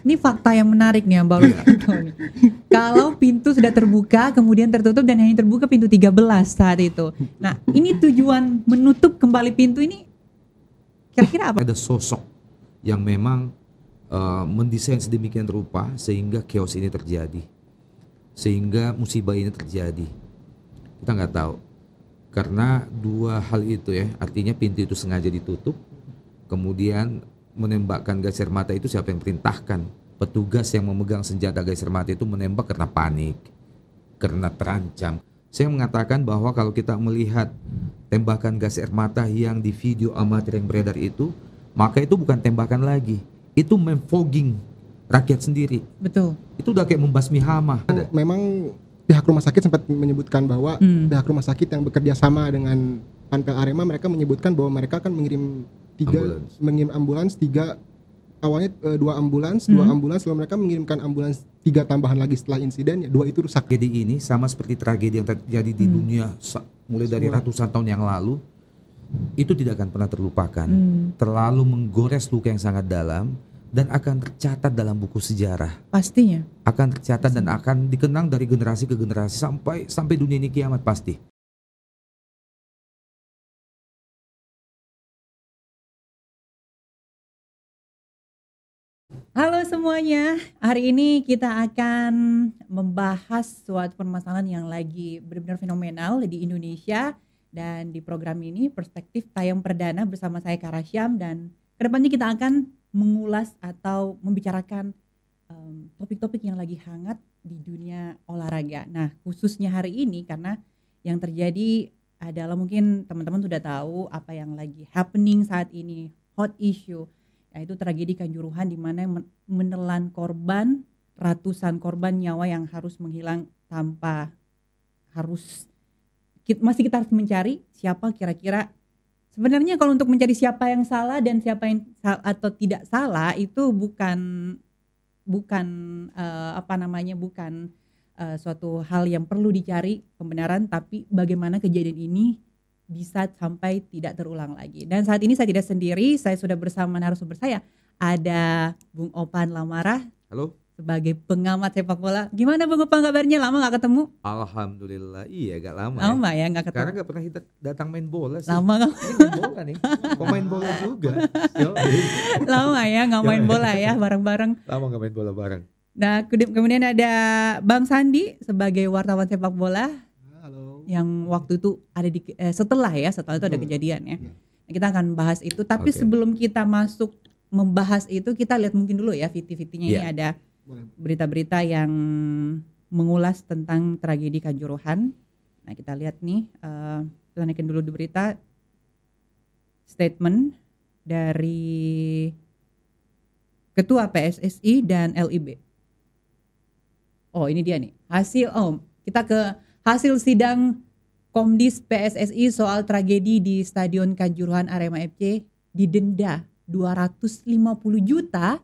Ini fakta yang menarik nih yang baru saya tahu nih. Kalau pintu sudah terbuka, kemudian tertutup dan hanya terbuka pintu 13 saat itu. Nah, ini tujuan menutup kembali pintu ini kira-kira apa? Ada sosok yang memang mendesain sedemikian rupa sehingga chaos ini terjadi, sehingga musibah ini terjadi. Kita nggak tahu, karena dua hal itu ya, artinya pintu itu sengaja ditutup, kemudian menembakkan gas air mata itu siapa yang perintahkan? Petugas yang memegang senjata gas air mata itu menembak karena panik, karena terancam. Saya mengatakan bahwa kalau kita melihat tembakan gas air mata yang di video amatir yang beredar itu, maka itu bukan tembakan lagi, itu memfogging rakyat sendiri. Betul. Itu udah kayak membasmi hama. Memang pihak rumah sakit sempat menyebutkan bahwa pihak rumah sakit yang bekerja sama dengan Panpel Arema, mereka menyebutkan bahwa mereka akan mengirim ambulans 3, awalnya 2 ambulans, lalu mereka mengirimkan ambulans 3 tambahan lagi setelah insiden, ya 2 itu rusak. Tragedi ini sama seperti tragedi yang terjadi di dunia mulai dari ratusan tahun yang lalu, itu tidak akan pernah terlupakan. Terlalu menggores luka yang sangat dalam dan akan tercatat dalam buku sejarah. Pastinya. Akan tercatat dan akan dikenang dari generasi ke generasi sampai dunia ini kiamat pasti. Halo semuanya, hari ini kita akan membahas suatu permasalahan yang lagi benar-benar fenomenal di Indonesia. Dan di program ini Perspektif tayang perdana bersama saya Kara Syam, dan kedepannya kita akan mengulas atau membicarakan topik-topik yang lagi hangat di dunia olahraga. Nah, khususnya hari ini karena yang terjadi adalah mungkin teman-teman sudah tahu apa yang lagi happening saat ini, hot issue, yaitu tragedi Kanjuruhan di mana menelan korban, ratusan korban nyawa yang harus menghilang tanpa masih kita harus mencari siapa kira-kira. Sebenarnya kalau untuk mencari siapa yang salah dan siapa yang atau tidak salah itu bukan suatu hal yang perlu dicari pembenaran, tapi bagaimana kejadian ini bisa sampai tidak terulang lagi. Dan saat ini saya tidak sendiri, saya sudah bersama narasumber saya. Ada Bung Opan Lamarah. Halo. Sebagai pengamat sepak bola. Gimana Bung Opan kabarnya? Lama gak ketemu? Alhamdulillah, iya gak lama ya gak ketemu. Karena gak pernah kita datang main bola sih. Lama gak? Ini main bola nih, pemain bola juga. Lama ya gak main bola ya, bareng-bareng. Lama gak main bola bareng. Nah kemudian ada Bang Sandi sebagai wartawan sepak bola. Halo. Yang waktu itu ada di setelah itu ada kejadian ya. Nah, kita akan bahas itu, tapi sebelum kita masuk membahas itu, kita lihat mungkin dulu ya VT-VT-nya ini ada berita-berita yang mengulas tentang tragedi Kanjuruhan. Nah kita lihat nih, kita naikin dulu di berita statement dari Ketua PSSI dan LIB. Oh ini dia nih kita ke hasil sidang Komdis PSSI soal tragedi di Stadion Kanjuruhan Arema FC, didenda 250 juta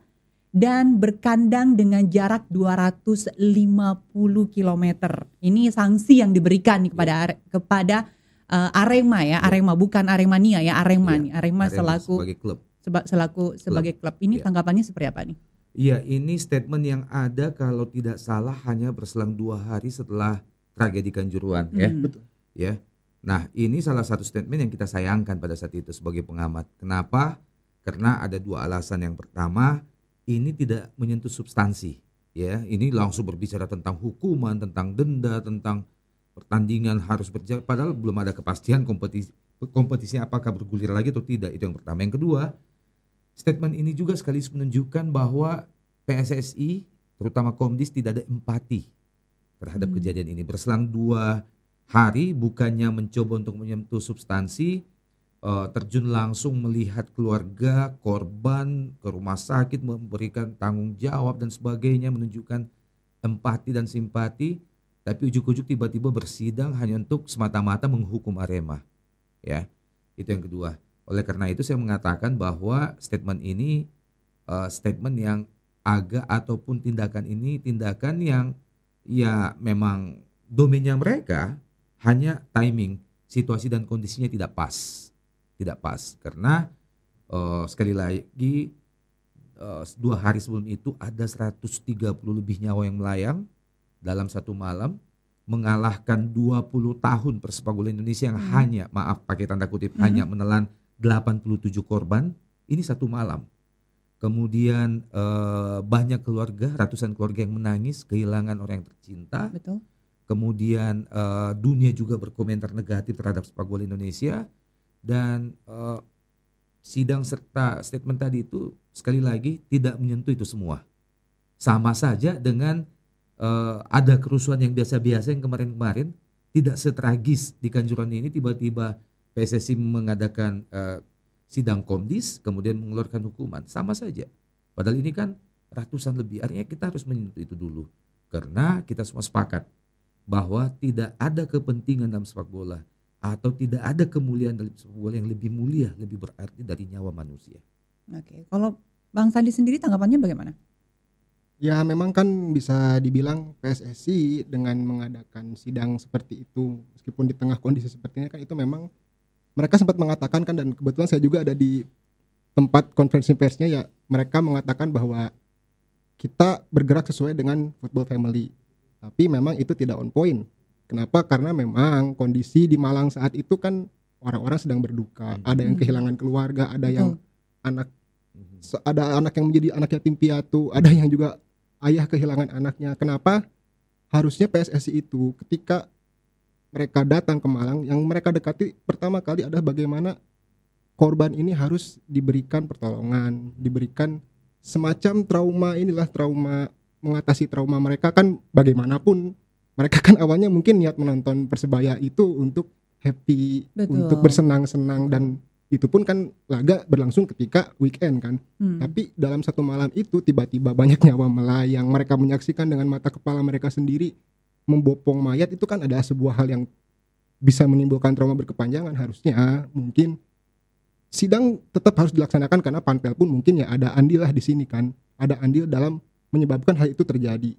dan berkandang dengan jarak 250 km. Ini sanksi yang diberikan kepada Arema ya, Arema bukan Aremania ya, Arema nih. Arema selaku sebagai klub. Sebagai klub. Ini tanggapannya seperti apa nih? Iya, ini statement yang ada kalau tidak salah hanya berselang 2 hari setelah tragedi Kanjuruhan ya. Betul. Ya. Nah, ini salah satu statement yang kita sayangkan pada saat itu sebagai pengamat. Kenapa? Karena ada 2 alasan. Yang pertama, ini tidak menyentuh substansi, ya. Ini langsung berbicara tentang hukuman, tentang denda, tentang pertandingan harus berjalan. Padahal belum ada kepastian kompetisinya apakah bergulir lagi atau tidak. Itu yang pertama. Yang kedua, statement ini juga sekaligus menunjukkan bahwa PSSI, terutama Komdis, tidak ada empati terhadap kejadian ini. Berselang 2 hari, bukannya mencoba untuk menyentuh substansi, terjun langsung melihat keluarga korban ke rumah sakit, memberikan tanggung jawab dan sebagainya, menunjukkan empati dan simpati, tapi ujuk-ujuk tiba-tiba bersidang hanya untuk semata-mata menghukum Arema. Ya, itu yang kedua. Oleh karena itu saya mengatakan bahwa statement ini statement yang ataupun tindakan ini tindakan yang ya memang domainnya mereka, hanya timing, situasi dan kondisinya tidak pas karena sekali lagi 2 hari sebelum itu ada 130 lebih nyawa yang melayang dalam satu malam, mengalahkan 20 tahun persepak bola Indonesia yang hanya, maaf pakai tanda kutip, hanya menelan 87 korban. Ini satu malam. Kemudian banyak keluarga, ratusan keluarga yang menangis, kehilangan orang yang tercinta. Betul. Kemudian dunia juga berkomentar negatif terhadap sepak bola Indonesia. Dan sidang serta statement tadi itu sekali lagi tidak menyentuh itu semua. Sama saja dengan ada kerusuhan yang biasa-biasa yang kemarin-kemarin, tidak setragis di Kanjuruhan ini tiba-tiba PSSI mengadakan sidang komdis kemudian mengeluarkan hukuman. Sama saja. Padahal ini kan ratusan lebih. Artinya kita harus menyentuh itu dulu. Karena kita semua sepakat bahwa tidak ada kepentingan dalam sepak bola atau tidak ada kemuliaan dalam sepak bola yang lebih mulia, lebih berarti dari nyawa manusia. Oke, kalau Bang Sandi sendiri tanggapannya bagaimana? Ya memang kan bisa dibilang PSSI dengan mengadakan sidang seperti itu, meskipun di tengah kondisi seperti ini kan, itu memang mereka sempat mengatakan kan, dan kebetulan saya juga ada di tempat konferensi persnya, ya mereka mengatakan bahwa kita bergerak sesuai dengan football family. Tapi memang itu tidak on point. Kenapa? Karena memang kondisi di Malang saat itu kan orang-orang sedang berduka, ada yang kehilangan keluarga, ada yang anak yang menjadi anak yatim piatu, ada yang juga ayah kehilangan anaknya. Kenapa harusnya PSSI itu ketika mereka datang ke Malang, yang mereka dekati pertama kali adalah bagaimana korban ini harus diberikan pertolongan, diberikan semacam trauma, mengatasi trauma mereka. Kan bagaimanapun mereka kan awalnya mungkin niat menonton Persebaya itu untuk happy, untuk bersenang-senang, dan itu pun kan laga berlangsung ketika weekend kan. Tapi dalam satu malam itu tiba-tiba banyak nyawa melayang, mereka menyaksikan dengan mata kepala mereka sendiri membopong mayat. Itu kan adalah sebuah hal yang bisa menimbulkan trauma berkepanjangan. Harusnya mungkin sidang tetap harus dilaksanakan, karena panpel pun mungkin ya ada andil lah di sini kan, ada andil dalam menyebabkan hal itu terjadi.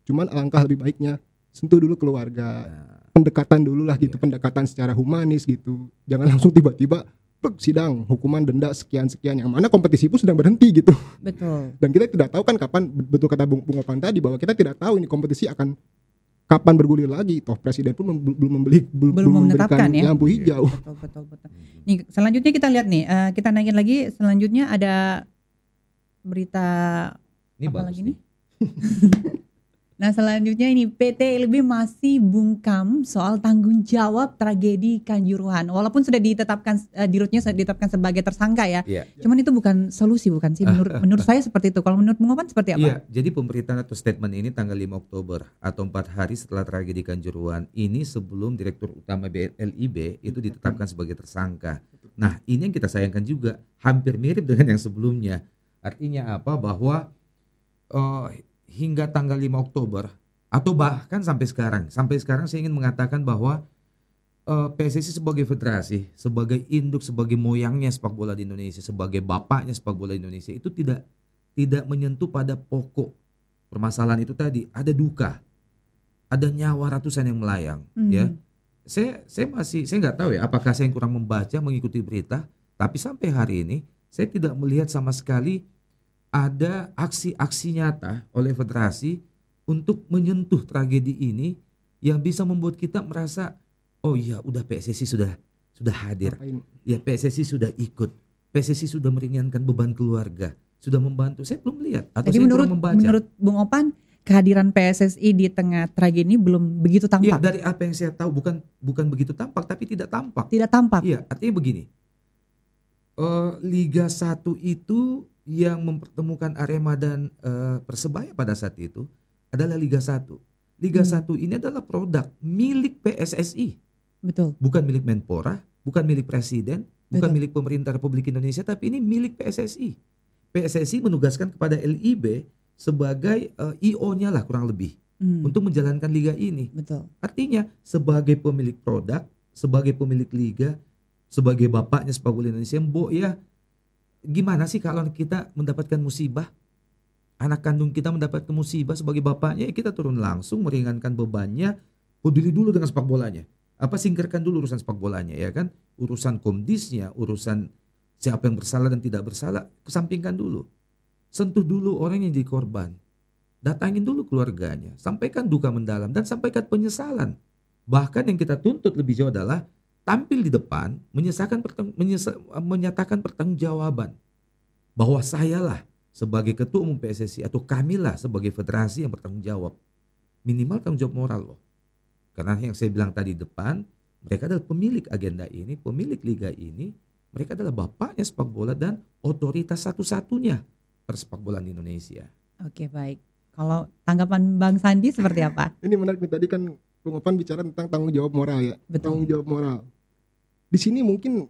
Cuman alangkah lebih baiknya sentuh dulu keluarga, pendekatan dulu lah gitu, pendekatan secara humanis gitu. Jangan langsung tiba-tiba sidang hukuman denda sekian-sekian, yang mana kompetisi pun sedang berhenti gitu. Betul. Dan kita tidak tahu kan kapan, betul kata Bung Opan tadi, bahwa kita tidak tahu ini kompetisi akan kapan bergulir lagi. Toh presiden pun belum memberikan lampu hijau. Betul. Nih selanjutnya kita lihat nih, kita naikin lagi. Selanjutnya ada berita ini apa lagi nih? Nah selanjutnya ini PT LB masih bungkam soal tanggung jawab tragedi Kanjuruhan. Walaupun sudah ditetapkan dirutnya sudah ditetapkan sebagai tersangka ya. Cuman itu bukan solusi, bukan sih menurut saya seperti itu. Kalau menurut Bung Opan seperti apa? Iya, jadi pemberitaan atau statement ini tanggal 5 Oktober atau 4 hari setelah tragedi Kanjuruhan ini, sebelum Direktur Utama LIB itu ditetapkan sebagai tersangka. Nah, ini yang kita sayangkan juga, hampir mirip dengan yang sebelumnya. Artinya apa? Bahwa hingga tanggal 5 Oktober atau bahkan sampai sekarang saya ingin mengatakan bahwa PSSI sebagai federasi, sebagai induk, sebagai moyangnya sepak bola di Indonesia, sebagai bapaknya sepak bola Indonesia, itu tidak menyentuh pada pokok permasalahan itu tadi. Ada duka, ada nyawa ratusan yang melayang. Ya, saya nggak tahu ya, apakah saya yang kurang membaca, mengikuti berita, tapi sampai hari ini saya tidak melihat sama sekali ada aksi-aksi nyata oleh federasi untuk menyentuh tragedi ini yang bisa membuat kita merasa, oh iya, udah PSSI sudah hadir. Ya, PSSI sudah ikut. PSSI sudah meringankan beban keluarga, sudah membantu. Saya belum lihat atau jadi saya belum membaca. Menurut Bung Opan, kehadiran PSSI di tengah tragedi ini belum begitu tampak. Ya, dari apa yang saya tahu bukan begitu tampak, tapi tidak tampak. Tidak tampak. Iya, artinya begini. Liga 1 itu yang mempertemukan Arema dan Persebaya pada saat itu adalah Liga 1. Liga 1 ini adalah produk milik PSSI. Betul. Bukan milik Menpora, bukan milik Presiden, bukan milik pemerintah Republik Indonesia, tapi ini milik PSSI. PSSI menugaskan kepada LIB sebagai IO-nya lah kurang lebih untuk menjalankan liga ini. Betul. Artinya sebagai pemilik produk, sebagai pemilik liga, sebagai bapaknya sepak bola Indonesia, ya gimana sih kalau kita mendapatkan musibah, anak kandung kita mendapatkan musibah, sebagai bapaknya ya kita turun langsung meringankan bebannya, peduli dulu dengan sepak bolanya. Apa, singkirkan dulu urusan sepak bolanya, ya kan? Urusan komdisnya, urusan siapa yang bersalah dan tidak bersalah, kesampingkan dulu. sentuh dulu orang yang jadi korban. Datangin dulu keluarganya, sampaikan duka mendalam dan sampaikan penyesalan. Bahkan yang kita tuntut lebih jauh adalah tampil di depan, menyatakan pertanggungjawaban bahwa sayalah sebagai ketua umum PSSI atau kamilah sebagai federasi yang bertanggung jawab. Minimal tanggung jawab moral loh. Karena yang saya bilang tadi depan, mereka adalah pemilik agenda ini, pemilik liga ini, mereka adalah bapaknya sepak bola dan otoritas satu-satunya persepak bola di Indonesia. Oke, baik. Kalau tanggapan Bang Sandi seperti apa? Ini menarik nih, tadi kan Bung Opan bicara tentang tanggung jawab moral ya. Betul. Tanggung jawab moral. Di sini mungkin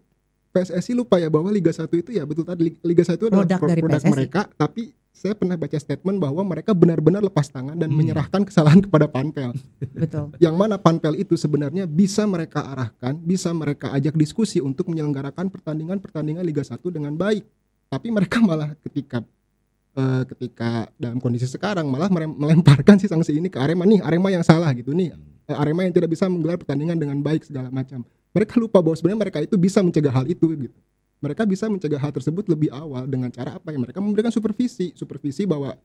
PSSI lupa ya bahwa Liga 1 itu ya betul tadi Liga 1 itu adalah produk mereka, tapi saya pernah baca statement bahwa mereka benar-benar lepas tangan dan menyerahkan kesalahan kepada Panpel. Betul. Yang mana Panpel itu sebenarnya bisa mereka arahkan, bisa mereka ajak diskusi untuk menyelenggarakan pertandingan Liga 1 dengan baik. Tapi mereka malah ketika dalam kondisi sekarang malah melemparkan si sanksi ini ke Arema. Nih Arema yang salah gitu nih. Arema yang tidak bisa menggelar pertandingan dengan baik segala macam. Mereka lupa bahwa sebenarnya mereka itu bisa mencegah hal itu gitu. Mereka bisa mencegah hal tersebut lebih awal dengan cara apa ya? Mereka memberikan supervisi bahwa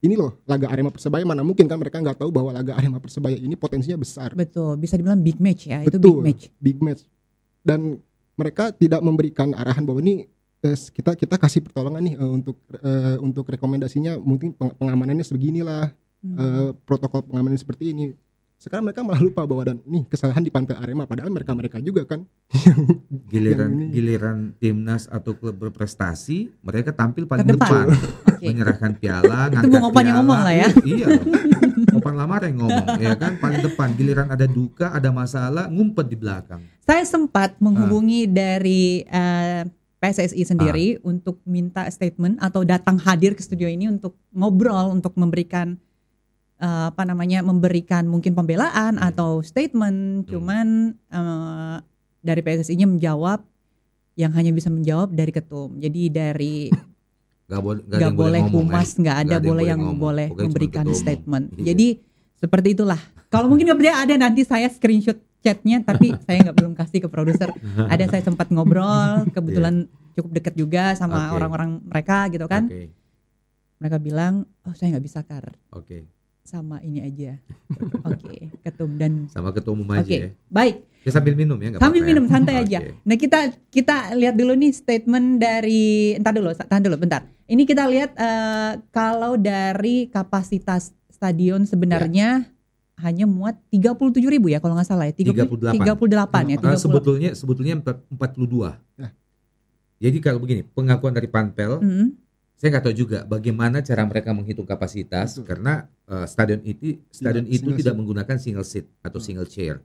ini loh laga Arema Persebaya, mana mungkin kan mereka nggak tahu bahwa laga Arema Persebaya ini potensinya besar. Betul, bisa dibilang big match ya. Betul, itu big match. Dan mereka tidak memberikan arahan bahwa ini kita kasih pertolongan nih untuk rekomendasinya mungkin pengamanannya sebeginilah, protokol pengamanannya seperti ini. Sekarang mereka malah lupa bahwa dan nih kesalahan di Panpel Arema, padahal mereka juga kan giliran timnas atau klub berprestasi mereka tampil paling depan. Menyerahkan piala, ngangkat itu Bung Opan yang ngomong lah ya. Iya, Opan Lamar yang ngomong ya kan, paling depan. Giliran ada duka, ada masalah, ngumpet di belakang. Saya sempat menghubungi dari PSSI sendiri untuk minta statement atau datang hadir ke studio ini untuk ngobrol, untuk memberikan memberikan mungkin pembelaan atau statement. Cuman dari PSSI-nya menjawab yang hanya bisa menjawab dari ketum. Jadi dari nggak boleh humas, nggak ada boleh yang boleh memberikan statement. Jadi seperti itulah. Kalau mungkin ada nanti saya screenshot chatnya, tapi saya belum kasih ke produser. Ada, saya sempat ngobrol, kebetulan cukup dekat juga sama orang-orang mereka gitu kan. Mereka bilang, oh saya nggak bisa Kar. Sama ini aja. Ketum dan sama ketua umum aja ya. Baik. Ya, sambil minum ya, sambil minum santai aja. Nah, kita lihat dulu nih statement dari tahan dulu bentar. Ini kita lihat kalau dari kapasitas stadion sebenarnya hanya muat 37.000 ya kalau nggak salah ya. 38 ya. Sebetulnya 42. Jadi kalau begini, pengakuan dari Panpel, saya nggak tahu juga bagaimana cara mereka menghitung kapasitas. Karena stadion itu tidak menggunakan single seat atau single chair.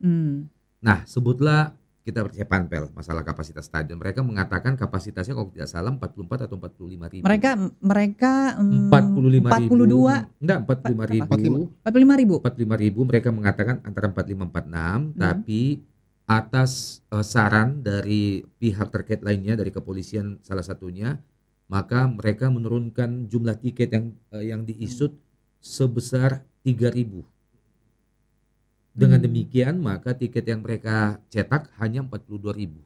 Nah, sebutlah kita percaya Panpel masalah kapasitas stadion. Mereka mengatakan kapasitasnya kalau tidak salah 44 atau 45 ribu. Mereka 45 ribu. Mereka mengatakan antara 45-46, tapi atas saran dari pihak terkait lainnya, dari kepolisian salah satunya, maka mereka menurunkan jumlah tiket yang diisut sebesar 3.000. Dengan demikian maka tiket yang mereka cetak hanya 42.000.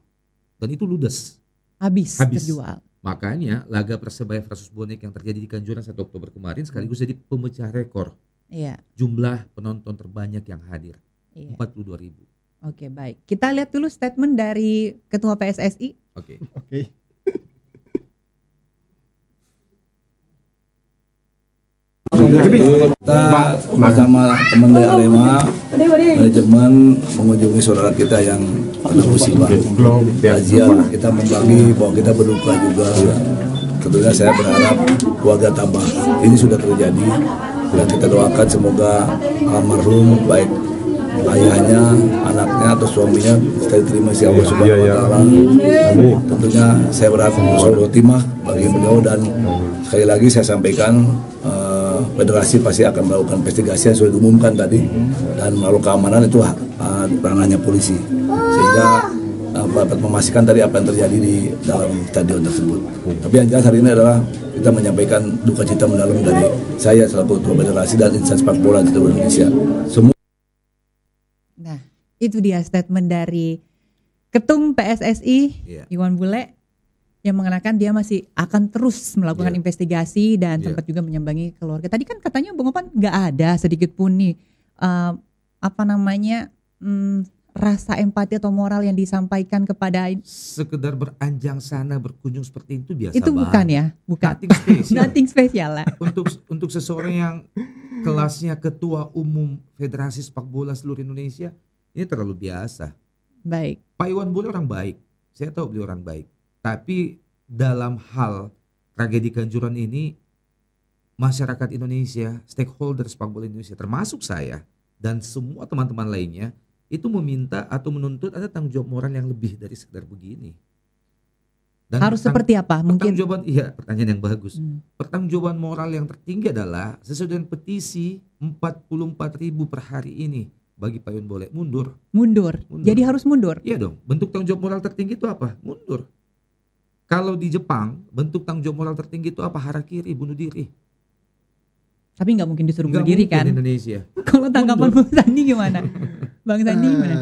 Dan itu ludes. Habis terjual. Makanya laga Persebaya versus Bonek yang terjadi di Kanjuruhan 1 Oktober kemarin sekaligus jadi pemecah rekor. Jumlah penonton terbanyak yang hadir. 42.000. Oke, baik. Kita lihat dulu statement dari Ketua PSSI. Oke. Kita bersama teman dari Arema, manajemen mengunjungi saudara kita yang kena musibah Azian. Kita membagi bahwa kita berduka juga. Tentunya saya berharap keluarga tabah ini sudah terjadi dan kita doakan semoga almarhum baik ayahnya, anaknya atau suaminya kita diterima si Allah Subhanahu wa taala. Tentunya saya berharap husnul khotimah bagi beliau dan sekali lagi saya sampaikan federasi pasti akan melakukan investigasi yang sudah diumumkan tadi dan melalui keamanan itu ranahnya polisi sehingga dapat memastikan tadi apa yang terjadi di dalam stadion tersebut. Tapi yang jelas hari ini adalah kita menyampaikan duka cita mendalam dari saya selaku ketua federasi dan insan sepak bola di seluruh Indonesia. Nah, itu dia statement dari Ketum PSSI Iwan Bule yang mengatakan dia masih akan terus melakukan investigasi dan sempat juga menyambangi keluarga. Tadi kan katanya Bung Opan nggak ada sedikit pun nih rasa empati atau moral yang disampaikan kepada sekedar beranjang sana berkunjung seperti itu biasa itu banget. Bukan ya, bukan. Nothing spesial lah. Untuk seseorang yang kelasnya ketua umum Federasi Sepak Bola seluruh Indonesia, ini terlalu biasa. Baik. Pak Iwan Bule orang baik, saya tahu beliau orang baik. Tapi dalam hal tragedi Kanjuruhan ini, masyarakat Indonesia, stakeholder sepak bola Indonesia, termasuk saya dan semua teman-teman lainnya, itu meminta atau menuntut ada tanggung jawab moral yang lebih dari sekedar begini. Dan harus seperti apa? Mungkin pertanyaan yang bagus. Pertanggungjawaban moral yang tertinggi adalah sesuai dengan petisi 44.000 per hari ini bagi Pak Iwan Bule mundur. Jadi harus mundur. Iya dong. Bentuk tanggung jawab moral tertinggi itu apa? Mundur. Kalau di Jepang, bentuk tanggung jawab moral tertinggi itu apa? Harakiri, bunuh diri. Tapi nggak mungkin disuruh bunuh diri kan? Di Indonesia. Kalau tanggapan Bang Sandi gimana? Bang Sandi gimana?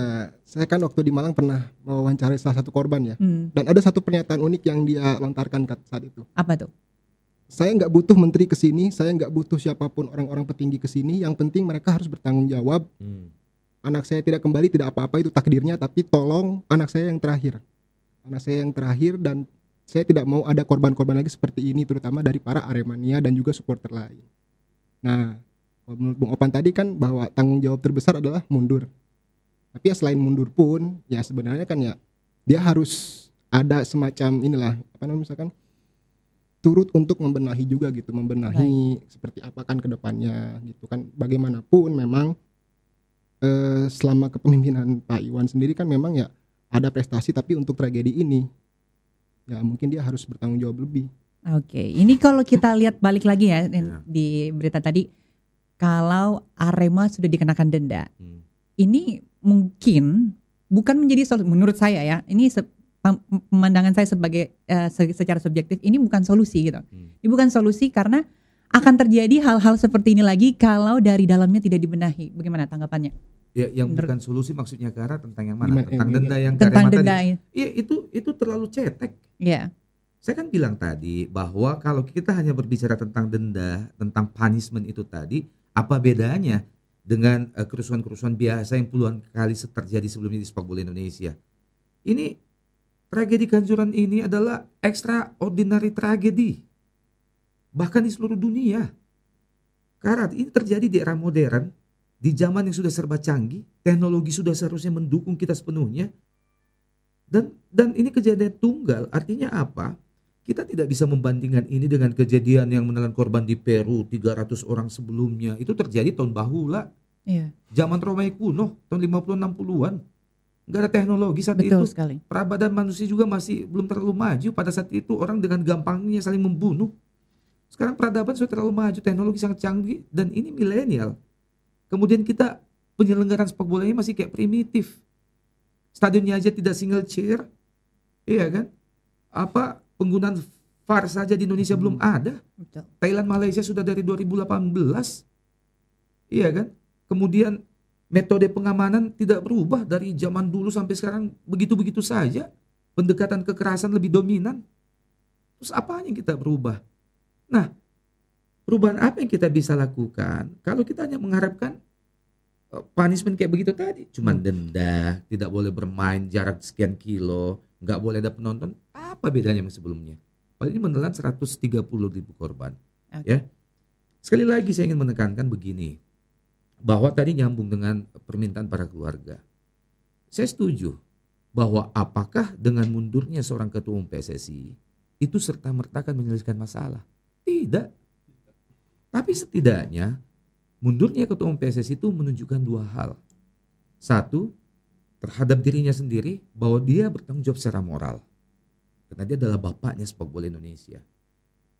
Saya kan waktu di Malang pernah mewawancarai salah satu korban ya. Dan ada satu pernyataan unik yang dia lontarkan saat itu. Apa tuh? Saya nggak butuh menteri kesini, saya nggak butuh siapapun orang-orang petinggi kesini. Yang penting mereka harus bertanggung jawab. Anak saya tidak kembali, tidak apa-apa, itu takdirnya. Tapi tolong anak saya yang terakhir. Anak saya yang terakhir, dan saya tidak mau ada korban-korban lagi seperti ini, terutama dari para Aremania dan juga supporter lain. Nah, menurut Bung Opan tadi kan bahwa tanggung jawab terbesar adalah mundur. Tapi ya selain mundur pun, ya sebenarnya kan ya dia harus ada semacam inilah, misalkan turut untuk membenahi juga gitu, seperti apa kan ke depannya gitu kan. Bagaimanapun memang selama kepemimpinan Pak Iwan sendiri kan memang ya ada prestasi, tapi untuk tragedi ini ya mungkin dia harus bertanggung jawab lebih. Oke, ini kalau kita lihat balik lagi ya di berita tadi, kalau Arema sudah dikenakan denda, ini mungkin bukan menjadi solusi menurut saya ya. Ini pemandangan saya sebagai secara subjektif, ini bukan solusi gitu. Ini bukan solusi karena akan terjadi hal-hal seperti ini lagi kalau dari dalamnya tidak dibenahi. Bagaimana tanggapannya? Ya, yang bukan solusi maksudnya Kara tentang yang mana? Tentang denda yang tentang denda. Iya, itu terlalu cetek. Iya. Saya kan bilang tadi bahwa kalau kita hanya berbicara tentang denda, tentang punishment itu tadi, apa bedanya dengan kerusuhan-kerusuhan biasa yang puluhan kali terjadi sebelumnya di sepak bola Indonesia? Ini tragedi Kanjuruhan ini adalah extraordinary tragedi, bahkan di seluruh dunia. Karena ini terjadi di era modern, di zaman yang sudah serba canggih, teknologi sudah seharusnya mendukung kita sepenuhnya. Dan ini kejadian tunggal, artinya apa? Kita tidak bisa membandingkan ini dengan kejadian yang menelan korban di Peru 300 orang sebelumnya. Itu terjadi tahun bahula. Iya. Zaman Romawi kuno, tahun 50-60-an. Nggak ada teknologi saat Betul itu. Sekali. Peradaban manusia juga masih belum terlalu maju. Pada saat itu orang dengan gampangnya saling membunuh. Sekarang peradaban sudah terlalu maju, teknologi sangat canggih, dan ini milenial. Kemudian kita penyelenggaraan sepak bola ini masih kayak primitif. Stadionnya aja tidak single chair. Iya kan? Penggunaan VAR saja di Indonesia belum ada. Betul. Thailand, Malaysia sudah dari 2018. Iya kan? Kemudian metode pengamanan tidak berubah dari zaman dulu sampai sekarang, begitu-begitu saja. Pendekatan kekerasan lebih dominan. Terus apa yang kita berubah? Nah, perubahan apa yang kita bisa lakukan kalau kita hanya mengharapkan punishment kayak begitu tadi? Cuman denda, tidak boleh bermain jarak sekian kilo, nggak boleh ada penonton. Apa bedanya sama sebelumnya? Paling ini menelan 130.000 korban. Ya. Sekali lagi saya ingin menekankan begini, bahwa tadi nyambung dengan permintaan para keluarga. Saya setuju bahwa apakah dengan mundurnya seorang ketua umum PSSI itu serta-merta akan menyelesaikan masalah? Tidak. Tapi setidaknya mundurnya ketua umum PSSI itu menunjukkan dua hal. Satu, terhadap dirinya sendiri bahwa dia bertanggung jawab secara moral. Karena dia adalah bapaknya sepak bola Indonesia.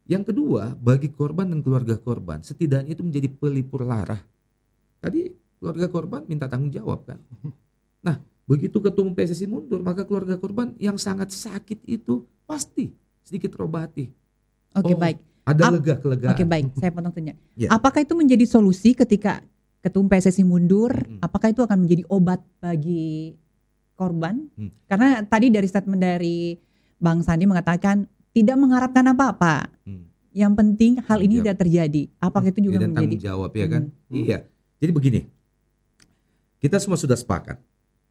Yang kedua, bagi korban dan keluarga korban, setidaknya itu menjadi pelipur lara. Tadi keluarga korban minta tanggung jawab kan. Nah, begitu ketua umum PSSI mundur, maka keluarga korban yang sangat sakit itu pasti sedikit terobati. Oke, baik. Ada kelegaan. Oke, baik. Saya potong tanya. Ya. Apakah itu menjadi solusi ketika ketua umum PSSI mundur? Apakah itu akan menjadi obat bagi korban? Karena tadi dari statement dari Bang Sandi mengatakan tidak mengharapkan apa-apa. Yang penting hal ini tidak terjadi. Apakah itu juga dan menjadi tanggung jawab ya kan? Iya. Jadi begini, kita semua sudah sepakat,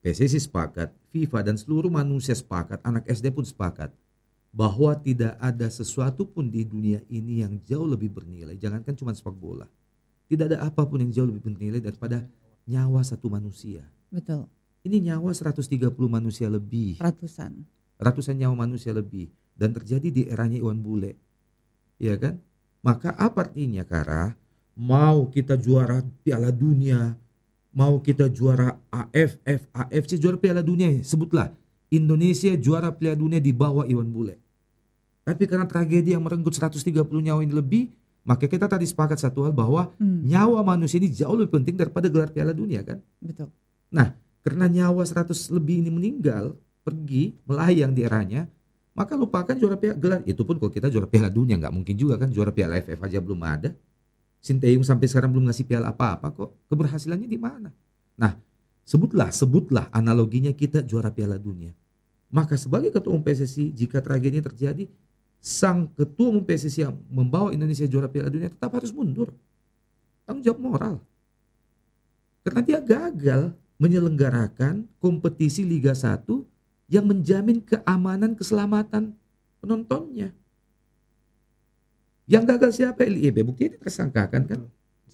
PSSI sepakat, FIFA dan seluruh manusia sepakat, anak SD pun sepakat, bahwa tidak ada sesuatu pun di dunia ini yang jauh lebih bernilai. Jangankan cuma sepak bola, tidak ada apapun yang jauh lebih bernilai daripada nyawa satu manusia. Betul. Ini nyawa 130 manusia lebih. Ratusan nyawa manusia lebih. Dan terjadi di eranya Iwan Bule. Ya kan? Maka apa artinya, Kara? Mau kita juara Piala Dunia, mau kita juara AFF, AFC, juara Piala Dunia, sebutlah Indonesia juara Piala Dunia di bawah Iwan Bule. Tapi karena tragedi yang merenggut 130 nyawa ini lebih, maka kita tadi sepakat satu hal bahwa nyawa manusia ini jauh lebih penting daripada gelar Piala Dunia kan? Betul. Nah, karena nyawa 100 lebih ini meninggal, pergi, melayang di eranya, maka lupakan juara Piala gelar. Itu pun kalau kita juara Piala Dunia, nggak mungkin juga kan, juara Piala AFF aja belum ada. Sinteyong sampai sekarang belum ngasih piala apa-apa kok. Keberhasilannya di mana? Nah, sebutlah analoginya kita juara Piala Dunia. Maka sebagai ketua umum PSSI, jika tragedi terjadi, sang ketua umum PSSI yang membawa Indonesia juara Piala Dunia tetap harus mundur. Tanggung jawab moral. Karena dia gagal menyelenggarakan kompetisi Liga 1 yang menjamin keamanan keselamatan penontonnya. Yang gagal siapa? LIB. Buktinya ditersangkakan kan?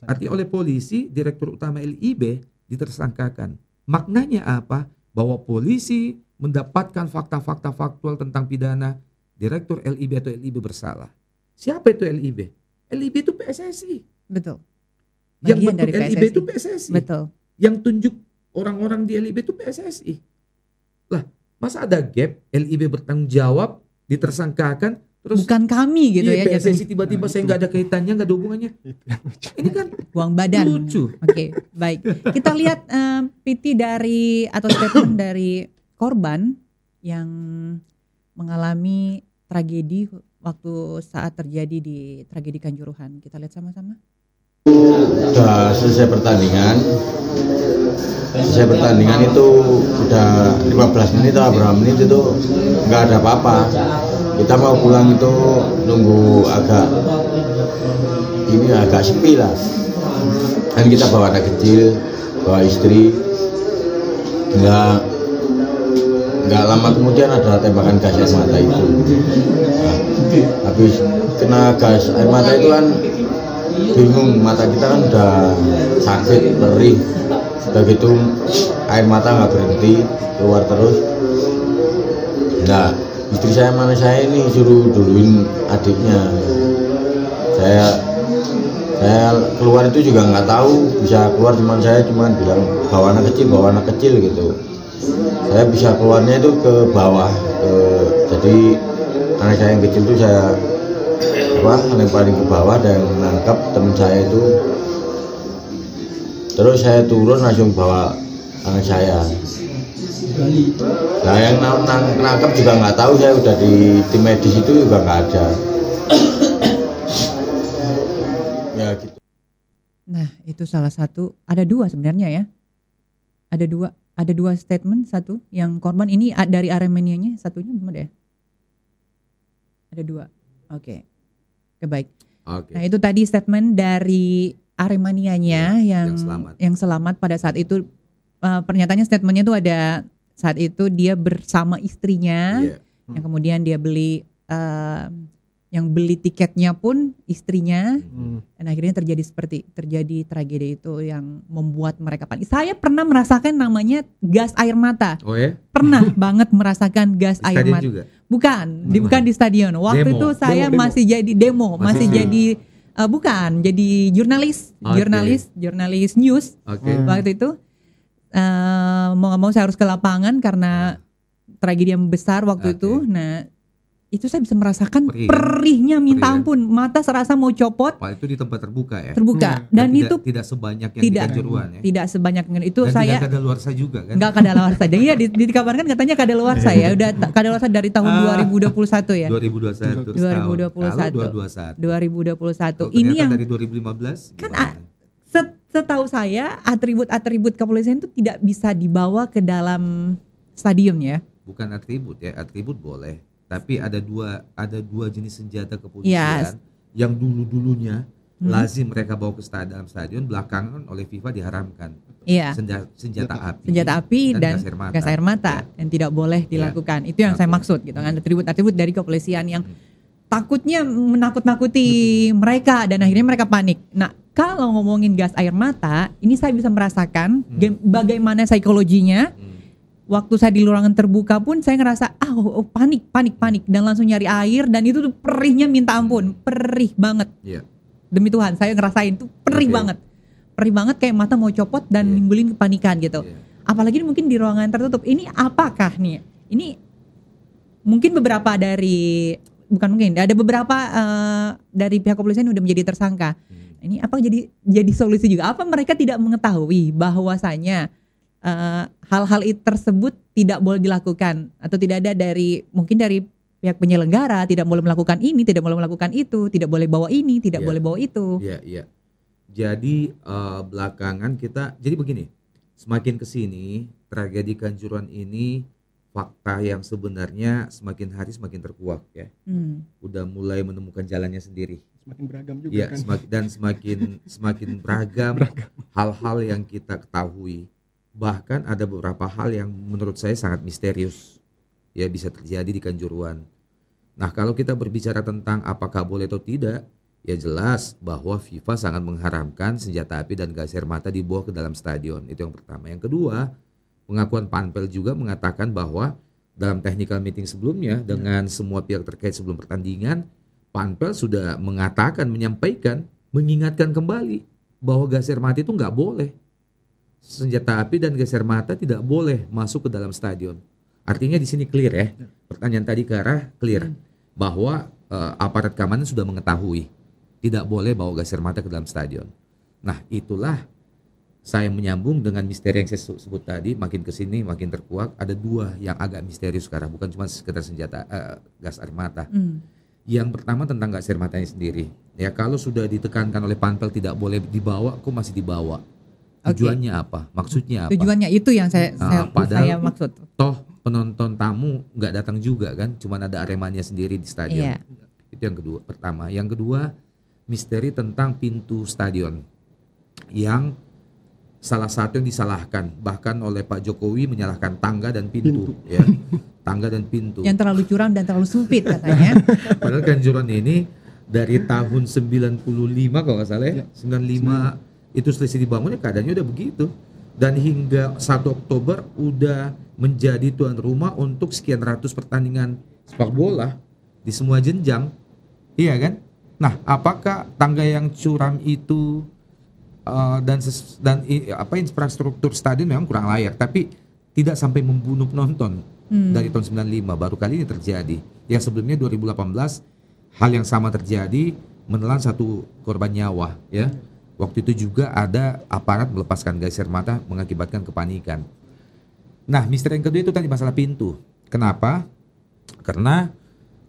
Artinya oleh polisi, direktur utama LIB ditersangkakan. Maknanya apa? Bahwa polisi mendapatkan fakta-fakta faktual tentang pidana direktur LIB atau LIB bersalah. Siapa itu LIB? LIB itu PSSI. Betul. Yang Bagian bentuk dari LIB itu PSSI. Betul. Yang tunjuk orang-orang di LIB itu PSSI. Lah, masa ada gap LIB bertanggung jawab, ditersangkakan, terus bukan kami gitu ya. PSSI tiba-tiba saya nggak ada kaitannya, nggak ada hubungannya. Ini kan uang badan. Lucu. Oke, baik. Kita lihat PT dari atau statement dari korban yang mengalami tragedi waktu saat terjadi di tragedi Kanjuruhan. Kita lihat sama-sama. Sudah selesai pertandingan. Selesai pertandingan itu udah 15 menit atau berapa menit itu nggak ada apa-apa. Kita mau pulang itu nunggu agak sepi lah. Dan kita bawa anak kecil, bawa istri. Nggak lama kemudian ada tembakan gas air mata itu. Nah, habis kena gas air mata itu kan bingung, mata kita kan udah sakit, perih. Udah gitu air mata nggak berhenti, keluar terus. Nah, istri saya mana saya ini suruh duluin adiknya. Saya keluar itu juga nggak tahu bisa keluar, saya cuman bilang bawa anak kecil gitu. Saya bisa keluarnya itu ke bawah, jadi anak saya yang kecil itu saya lemparin ke bawah dan menangkap teman saya itu. Terus saya turun langsung bawa anak saya. Nah, yang nangkap juga nggak tahu, saya udah di tim medis itu juga nggak ada. Ya gitu. Nah, itu salah satu, ada dua sebenarnya ya. Ada dua statement, satu yang korban ini dari Aremanianya, satunya belum ada ya? Ada dua. Oke. Baik. Nah, itu tadi statement dari Aremanianya yang selamat pada saat itu. Pernyataannya, statementnya itu ada saat itu dia bersama istrinya, yang kemudian dia beli yang beli tiketnya pun istrinya, dan akhirnya terjadi tragedi itu yang membuat mereka panik. Saya pernah merasakan namanya gas air mata. Oh ya? Pernah banget merasakan gas air mata. Juga? Bukan di stadion. Waktu itu saya masih jadi masih jadi jadi jurnalis news. Waktu itu mau nggak mau saya harus ke lapangan karena tragedi yang besar waktu itu. Nah, itu saya bisa merasakan perihnya minta ampun, mata serasa mau copot. Pak, itu di tempat terbuka ya? Terbuka. Dan itu tidak sebanyak yang di Kanjuruhan ya? Tidak sebanyak yang itu. Dan saya tidak kadaluarsa juga kan? Nggak kadaluarsa. Jadi ya dikabarkan katanya kadaluarsa ya. Udah kadaluarsa dari tahun 2021 ya? 2021. Ini yang dari 2015 kan setahu saya atribut kepolisian itu tidak bisa dibawa ke dalam stadion ya? Bukan atribut ya, atribut boleh. Tapi ada dua jenis senjata kepolisian yang dulunya lazim mereka bawa ke dalam stadion, belakangan oleh FIFA diharamkan. Iya. Senjata api dan gas air mata yang tidak boleh dilakukan. Itu yang saya maksud gitu kan, atribut-atribut dari kepolisian yang takutnya menakut-nakuti mereka dan akhirnya mereka panik. Nah, kalau ngomongin gas air mata, ini saya bisa merasakan bagaimana psikologinya. Waktu saya di ruangan terbuka pun saya ngerasa panik dan langsung nyari air, dan itu tuh perihnya minta ampun, perih banget. Demi Tuhan, saya ngerasain tuh perih banget kayak mata mau copot dan nimbulin kepanikan gitu. Apalagi mungkin di ruangan tertutup. Ini apakah nih? Ini mungkin ada beberapa dari pihak kepolisian udah menjadi tersangka. Ini apa jadi solusi juga? Apa mereka tidak mengetahui bahwasanya hal-hal tersebut tidak boleh dilakukan, atau tidak ada dari pihak penyelenggara tidak boleh melakukan ini, tidak boleh melakukan itu, tidak boleh bawa ini, tidak boleh bawa itu. Iya. Jadi belakangan jadi begini, semakin kesini tragedi Kanjuruhan ini fakta yang sebenarnya semakin hari semakin terkuak ya. Udah mulai menemukan jalannya sendiri. Semakin beragam juga kan. Semakin beragam hal-hal yang kita ketahui. Bahkan ada beberapa hal yang menurut saya sangat misterius ya bisa terjadi di Kanjuruhan. Nah, kalau kita berbicara tentang apakah boleh atau tidak, ya jelas bahwa FIFA sangat mengharamkan senjata api dan gas air mata dibawa ke dalam stadion. Itu yang pertama. Yang kedua, pengakuan Panpel juga mengatakan bahwa dalam technical meeting sebelumnya dengan semua pihak terkait sebelum pertandingan, Panpel sudah menyampaikan, mengingatkan kembali bahwa gas air mata itu nggak boleh. Senjata api dan gas air mata tidak boleh masuk ke dalam stadion. Artinya di sini clear ya. Pertanyaan tadi ke arah clear bahwa aparat keamanan sudah mengetahui tidak boleh bawa gas air mata ke dalam stadion. Nah, itulah saya menyambung dengan misteri yang saya sebut tadi, makin kesini makin terkuak. Ada dua yang agak misterius sekarang, bukan cuma sekedar senjata gas air mata. Yang pertama tentang gas air matanya sendiri. Ya, kalau sudah ditekankan oleh Panpel tidak boleh dibawa, kok masih dibawa? Tujuannya apa? Maksudnya apa? Tujuannya itu yang saya maksud. Toh penonton tamu nggak datang juga kan, cuma ada Aremania sendiri di stadion. Itu yang kedua. Pertama, yang kedua misteri tentang pintu stadion yang salah satu yang disalahkan bahkan oleh Pak Jokowi menyalahkan tangga dan pintu. Ya. Tangga dan pintu. Yang terlalu curam dan terlalu sempit katanya. Padahal Kanjuruhan ini dari tahun 95 kalau nggak salah ya, 95 itu selesai dibangunnya keadaannya udah begitu. Dan hingga 1 Oktober udah menjadi tuan rumah untuk sekian ratus pertandingan sepak bola di semua jenjang. Iya kan? Nah, apakah tangga yang curam itu dan infrastruktur stadion memang kurang layak, tapi tidak sampai membunuh penonton dari tahun 95, baru kali ini terjadi. Yang sebelumnya 2018 hal yang sama terjadi, menelan 1 korban nyawa ya. Waktu itu juga ada aparat melepaskan gas air mata mengakibatkan kepanikan. Nah, misteri yang kedua itu tadi masalah pintu. Kenapa? Karena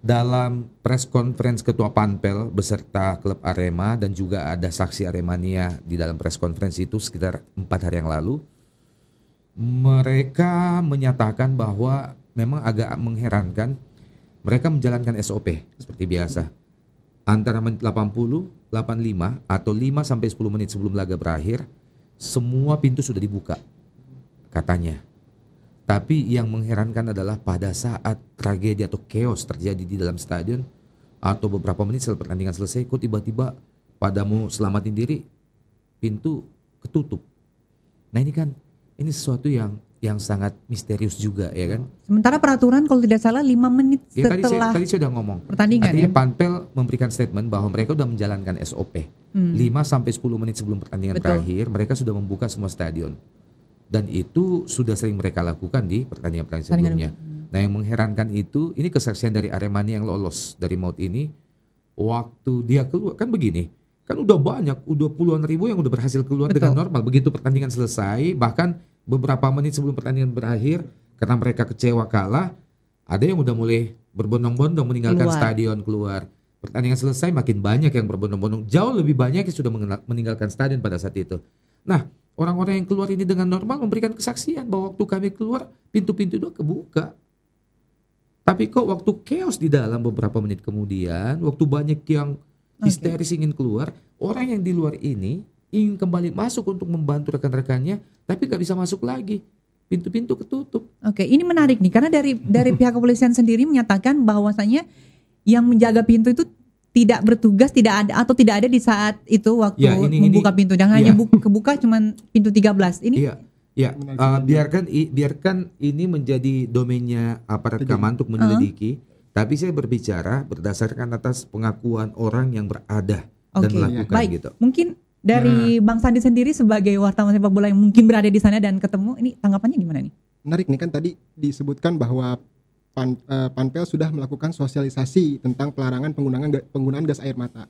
dalam press conference Ketua Panpel beserta klub Arema dan juga ada saksi Aremania di dalam press conference itu sekitar 4 hari yang lalu, mereka menyatakan bahwa memang agak mengherankan mereka menjalankan SOP seperti biasa. Antara menit 80, 85 atau 5 sampai 10 menit sebelum laga berakhir, semua pintu sudah dibuka katanya. Tapi yang mengherankan adalah pada saat tragedi atau chaos terjadi di dalam stadion atau beberapa menit setelah pertandingan selesai, kok tiba-tiba pada mau selamatin diri pintu ketutup. Nah, ini sesuatu yang sangat misterius juga ya kan. Sementara peraturan kalau tidak salah 5 menit setelah tadi saya udah ngomong pertandingan. Artinya Panpel memberikan statement bahwa mereka sudah menjalankan SOP. 5 sampai 10 menit sebelum pertandingan berakhir mereka sudah membuka semua stadion. Dan itu sudah sering mereka lakukan di pertandingan sebelumnya. Nah, yang mengherankan itu ini kesaksian dari Aremania yang lolos dari maut ini. Waktu dia keluar kan begini, kan udah banyak, udah puluhan ribu yang udah berhasil keluar dengan normal. Begitu pertandingan selesai, bahkan beberapa menit sebelum pertandingan berakhir, karena mereka kecewa kalah, ada yang udah mulai berbondong-bondong meninggalkan stadion keluar. Pertandingan selesai makin banyak yang berbondong-bondong, jauh lebih banyak yang sudah meninggalkan stadion pada saat itu. Nah, orang-orang yang keluar ini dengan normal memberikan kesaksian bahwa waktu kami keluar pintu-pintu itu kebuka. Tapi kok waktu chaos di dalam beberapa menit kemudian, waktu banyak yang histeris ingin keluar, orang yang di luar ini ingin kembali masuk untuk membantu rekan-rekannya, tapi nggak bisa masuk lagi. Pintu-pintu ketutup. Oke, ini menarik nih karena dari pihak kepolisian sendiri menyatakan bahwasanya yang menjaga pintu itu tidak bertugas, tidak ada di saat itu waktu membuka pintu. Dan hanya kebuka cuman pintu 13. Ini biarkan ini menjadi domainnya aparat keamanan untuk menyelidiki. Tapi saya berbicara berdasarkan atas pengakuan orang yang berada dan melakukan gitu. Mungkin dari Bang Sandi sendiri sebagai wartawan sepak bola yang mungkin berada di sana dan ketemu, ini tanggapannya gimana nih? Menarik nih, kan tadi disebutkan bahwa Panpel sudah melakukan sosialisasi tentang pelarangan penggunaan gas air mata.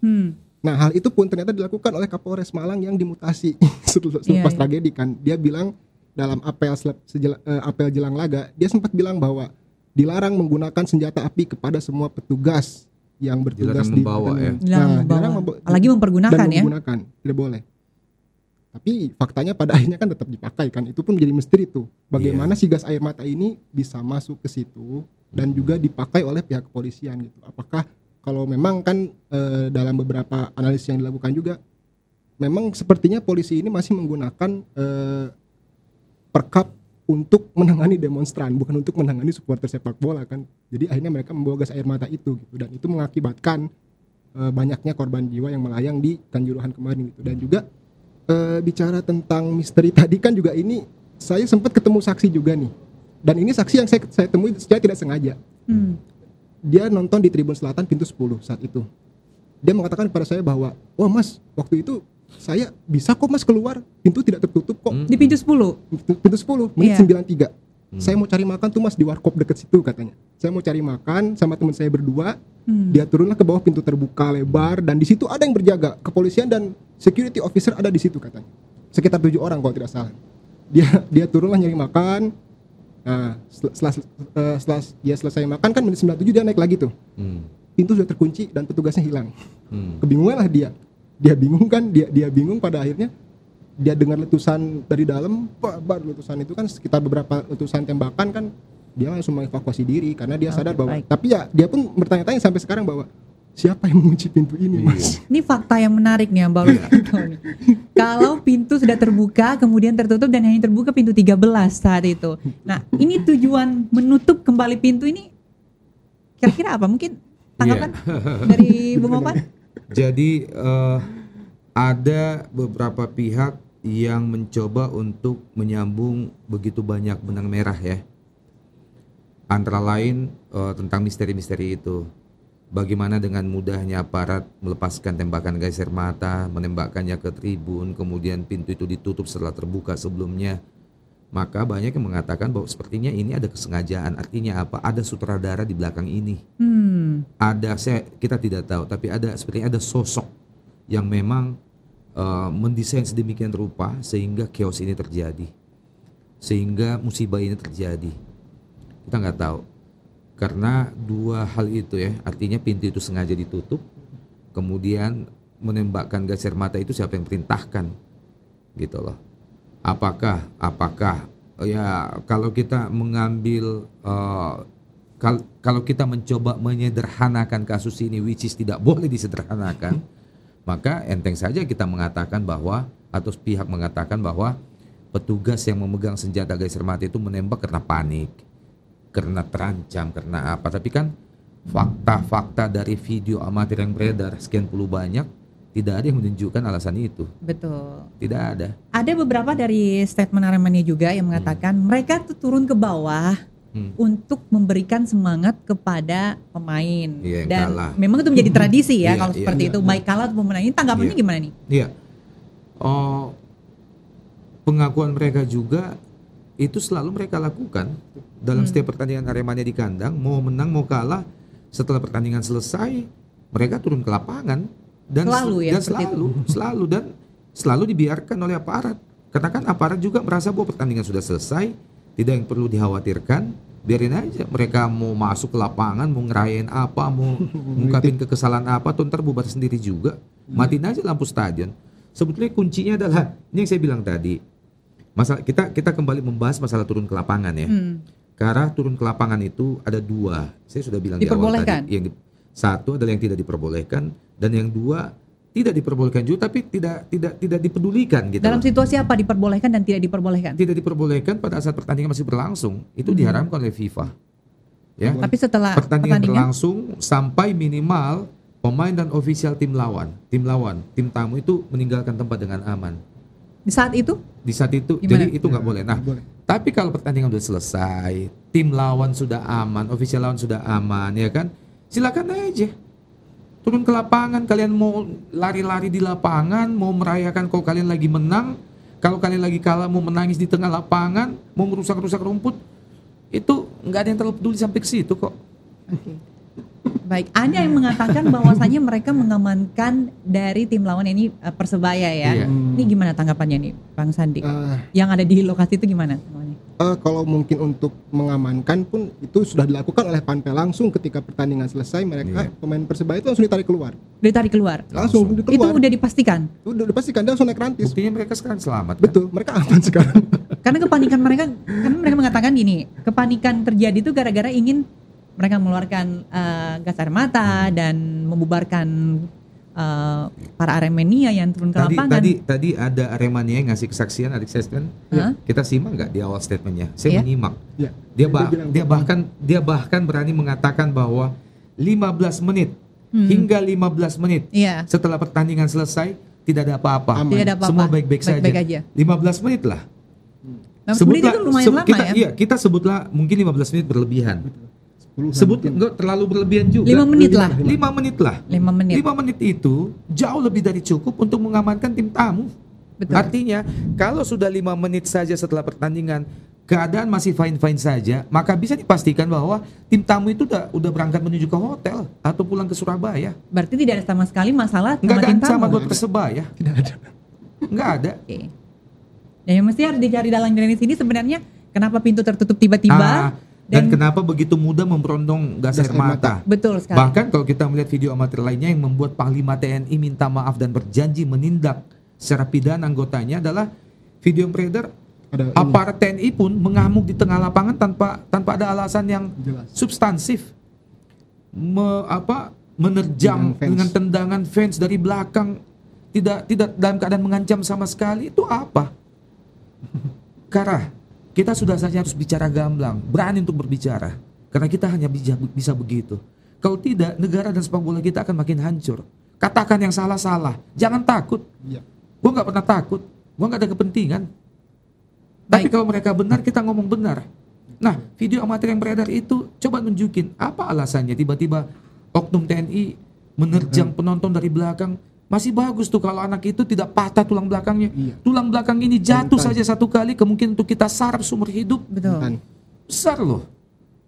Nah, hal itu pun ternyata dilakukan oleh Kapolres Malang yang dimutasi selepas tragedi kan. Dia bilang dalam apel jelang laga, dia sempat bilang bahwa dilarang menggunakan senjata api kepada semua petugas yang bertugas membawa, apalagi mempergunakan tidak boleh. Tapi faktanya pada akhirnya kan tetap dipakai kan. Itu pun menjadi misteri tuh. Bagaimana si gas air mata ini bisa masuk ke situ dan juga dipakai oleh pihak kepolisian gitu. Apakah kalau memang kan dalam beberapa analisis yang dilakukan juga, memang sepertinya polisi ini masih menggunakan perkap untuk menangani demonstran, bukan untuk menangani supporter sepak bola kan. Jadi akhirnya mereka membawa gas air mata itu gitu, dan itu mengakibatkan banyaknya korban jiwa yang melayang di Kanjuruhan kemarin gitu. Dan juga bicara tentang misteri tadi kan juga ini saya sempat ketemu saksi juga nih. Dan ini saksi yang saya temui secara tidak sengaja. Dia nonton di Tribun Selatan pintu 10 saat itu. Dia mengatakan kepada saya bahwa, "Wah Mas, waktu itu saya bisa kok Mas keluar, pintu tidak tertutup kok." Di pintu 10? Pintu 10, menit 93. Saya mau cari makan tuh Mas di warkop deket situ katanya. Saya mau cari makan sama teman saya berdua. Dia turunlah ke bawah, pintu terbuka lebar, dan di situ ada yang berjaga, kepolisian dan security officer ada di situ katanya. Sekitar 7 orang kalau tidak salah. Dia turunlah nyari makan. Nah, setelah dia selesai makan kan menit 97 dia naik lagi tuh. Pintu sudah terkunci dan petugasnya hilang. Kebingungan lah dia. Dia bingung kan, dia bingung, pada akhirnya dia dengar letusan dari dalam. Baru letusan itu kan sekitar beberapa letusan tembakan kan, dia langsung mengevakuasi diri karena dia sadar bahwa, tapi ya dia pun bertanya-tanya sampai sekarang bahwa siapa yang mengunci pintu ini Mas? Ini fakta yang menarik nih yang baru tahu nih. Kalau pintu sudah terbuka kemudian tertutup dan hanya terbuka pintu 13 saat itu. Nah, ini tujuan menutup kembali pintu ini kira-kira apa? Mungkin tanggapan dari Bung Opan? Jadi ada beberapa pihak yang mencoba untuk menyambung begitu banyak benang merah ya. Antara lain tentang misteri-misteri itu. Bagaimana dengan mudahnya aparat melepaskan tembakan gas air mata, menembakkannya ke tribun, kemudian pintu itu ditutup setelah terbuka sebelumnya. Maka banyak yang mengatakan bahwa sepertinya ini ada kesengajaan. Artinya apa? Ada sutradara di belakang ini. Kita tidak tahu, tapi sepertinya ada sosok yang memang mendesain sedemikian rupa sehingga chaos ini terjadi, sehingga musibah ini terjadi. Kita nggak tahu. Karena dua hal itu ya, artinya pintu itu sengaja ditutup, kemudian menembakkan gas air mata itu siapa yang perintahkan, gitu loh. Apakah ya kalau kita mengambil kalau kita mencoba menyederhanakan kasus ini, which is tidak boleh disederhanakan, maka enteng saja kita mengatakan bahwa, atau pihak mengatakan bahwa petugas yang memegang senjata gas air mata itu menembak karena panik, karena terancam, karena apa. Tapi kan fakta-fakta dari video amatir yang beredar sekian puluh banyak, tidak ada yang menunjukkan alasan itu. Betul. Tidak ada. Ada beberapa dari statement Aremania juga yang mengatakan mereka tuh turun ke bawah untuk memberikan semangat kepada pemain. Dan kalah. Memang itu menjadi tradisi ya kalau seperti itu. Baik kalah atau menang. Ini tanggapannya gimana nih? Iya. Pengakuan mereka juga itu selalu mereka lakukan dalam setiap pertandingan Aremania di kandang, mau menang mau kalah, setelah pertandingan selesai mereka turun ke lapangan dan selalu dibiarkan oleh aparat, karena kan aparat juga merasa bahwa pertandingan sudah selesai, tidak yang perlu dikhawatirkan, biarin aja mereka mau masuk ke lapangan, mau ngerayain apa, mau ngungkapin kekesalan apa, tuh ntar bubar sendiri juga, matiin aja lampu stadion. Sebetulnya kuncinya adalah ini yang saya bilang tadi. Masalah kita kembali membahas masalah turun ke lapangan ya. Karena turun ke lapangan itu ada 2. Saya sudah bilang di awal tadi. Satu adalah yang tidak diperbolehkan, dan yang 2 tidak diperbolehkan juga, tapi tidak dipedulikan gitu. Dalam situasi apa diperbolehkan dan tidak diperbolehkan? Tidak diperbolehkan pada saat pertandingan masih berlangsung. Itu diharamkan oleh FIFA. Ya. Tapi setelah pertandingan berlangsung sampai minimal pemain dan ofisial tim tamu itu meninggalkan tempat dengan aman. Di saat itu? Di saat itu. Gimana? Jadi itu nggak boleh. Nah, tapi kalau pertandingan sudah selesai, tim lawan sudah aman, ofisial lawan sudah aman, ya kan? Silakan aja. Turun ke lapangan, kalian mau lari-lari di lapangan, mau merayakan kalau kalian lagi menang, kalau kalian lagi kalah mau menangis di tengah lapangan, mau merusak-rusak rumput, itu nggak ada yang terlalu peduli sampai ke situ kok. Okay. Baik, ada yang mengatakan bahwasanya mereka mengamankan dari tim lawan ini Persebaya ya. Iya. Ini gimana tanggapannya nih, Bang Sandi? Yang ada di lokasi itu gimana? Kalau mungkin untuk mengamankan pun itu sudah dilakukan oleh Panpel langsung ketika pertandingan selesai, mereka pemain Persebaya itu langsung ditarik keluar. Langsung. Itu udah dipastikan. Udah dipastikan, dia langsung naik rantis. Buktinya mereka sekarang selamat. Betul, kan? Mereka aman sekarang. Karena kepanikan mereka, kan mereka mengatakan gini, kepanikan terjadi itu gara-gara ingin mereka mengeluarkan gas air mata dan membubarkan para Aremania yang turun ke lapangan. Tadi ada Aremania yang ngasih kesaksian, adik saya kan. Kita simak nggak di awal statementnya? Saya menyimak. Dia bahkan berani mengatakan bahwa 15 menit hingga 15 menit setelah pertandingan selesai tidak ada apa-apa. Semua baik-baik saja. 15 menit lah. Sebutlah, itu lumayan lama ya. Kita sebutlah mungkin 15 menit berlebihan. Enggak terlalu berlebihan juga. 5 menit lah. 5 menit itu jauh lebih dari cukup untuk mengamankan tim tamu. Betul. Artinya kalau sudah 5 menit saja setelah pertandingan keadaan masih fine-fine saja, maka bisa dipastikan bahwa tim tamu itu udah berangkat menuju ke hotel atau pulang ke Surabaya. Berarti tidak ada sama sekali masalah sama tim tamu. Sama buat Persebaya. Tidak ada. Enggak ada. Okay. Dan yang mesti harus dicari dalam di sini sebenarnya kenapa pintu tertutup tiba-tiba. Dan kenapa begitu mudah memberondong gas air mata? Betul sekali. Bahkan kalau kita melihat video amatir lainnya yang membuat Panglima TNI minta maaf dan berjanji menindak secara pidana anggotanya adalah video yang beredar. Aparat TNI pun mengamuk di tengah lapangan tanpa ada alasan yang substansif. Menerjang dengan tendangan fans dari belakang, tidak dalam keadaan mengancam sama sekali. Itu apa? Karena kita sudah saja harus bicara gamblang, berani untuk berbicara. Karena kita hanya bisa begitu. Kalau tidak, negara dan sepak bola kita akan makin hancur. Katakan yang salah-salah, jangan takut. Gue gak pernah takut, gue gak ada kepentingan. Tapi kalau mereka benar, kita ngomong benar. Nah, video amatir yang beredar itu coba nunjukin apa alasannya tiba-tiba oknum TNI menerjang penonton dari belakang. Masih bagus tuh kalau anak itu tidak patah tulang belakangnya. Tulang belakang ini jatuh saja satu kali, kemungkinan untuk kita saraf seumur hidup. Betul. Besar loh.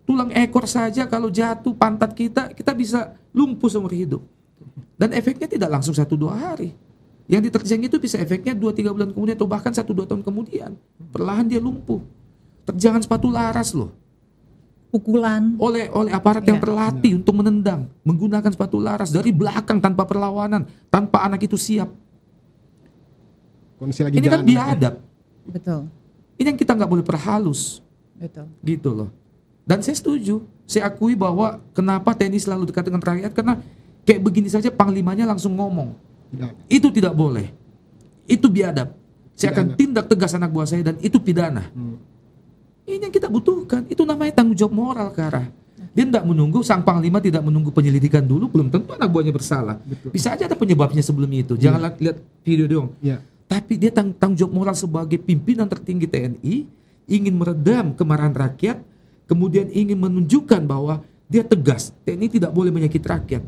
Tulang ekor saja kalau jatuh pantat kita bisa lumpuh seumur hidup. Dan efeknya tidak langsung 1-2 hari. Yang diterjang itu bisa efeknya 2-3 bulan kemudian atau bahkan 1-2 tahun kemudian. Perlahan dia lumpuh. Terjangan sepatu laras loh. Pukulan oleh aparat yang terlatih untuk menendang menggunakan sepatu laras dari belakang tanpa perlawanan, tanpa anak itu siap. Ini kan biadab. Betul. Ini yang kita nggak boleh perhalus. Betul. Gitu loh. Dan saya setuju. Saya akui bahwa kenapa TNI selalu dekat dengan rakyat, karena kayak begini saja panglimanya langsung ngomong. Itu tidak boleh. Itu biadab. Saya akan tindak tegas anak buah saya dan itu pidana. Ini yang kita butuhkan. Itu namanya tanggung jawab moral, Kara. Dia tidak menunggu, sang panglima tidak menunggu penyelidikan dulu, belum tentu anak buahnya bersalah. Betul. Bisa aja ada penyebabnya sebelum itu. Jangan lihat video dong. Tapi dia tanggung jawab moral sebagai pimpinan tertinggi TNI, ingin meredam kemarahan rakyat, kemudian ingin menunjukkan bahwa dia tegas. TNI tidak boleh menyakiti rakyat.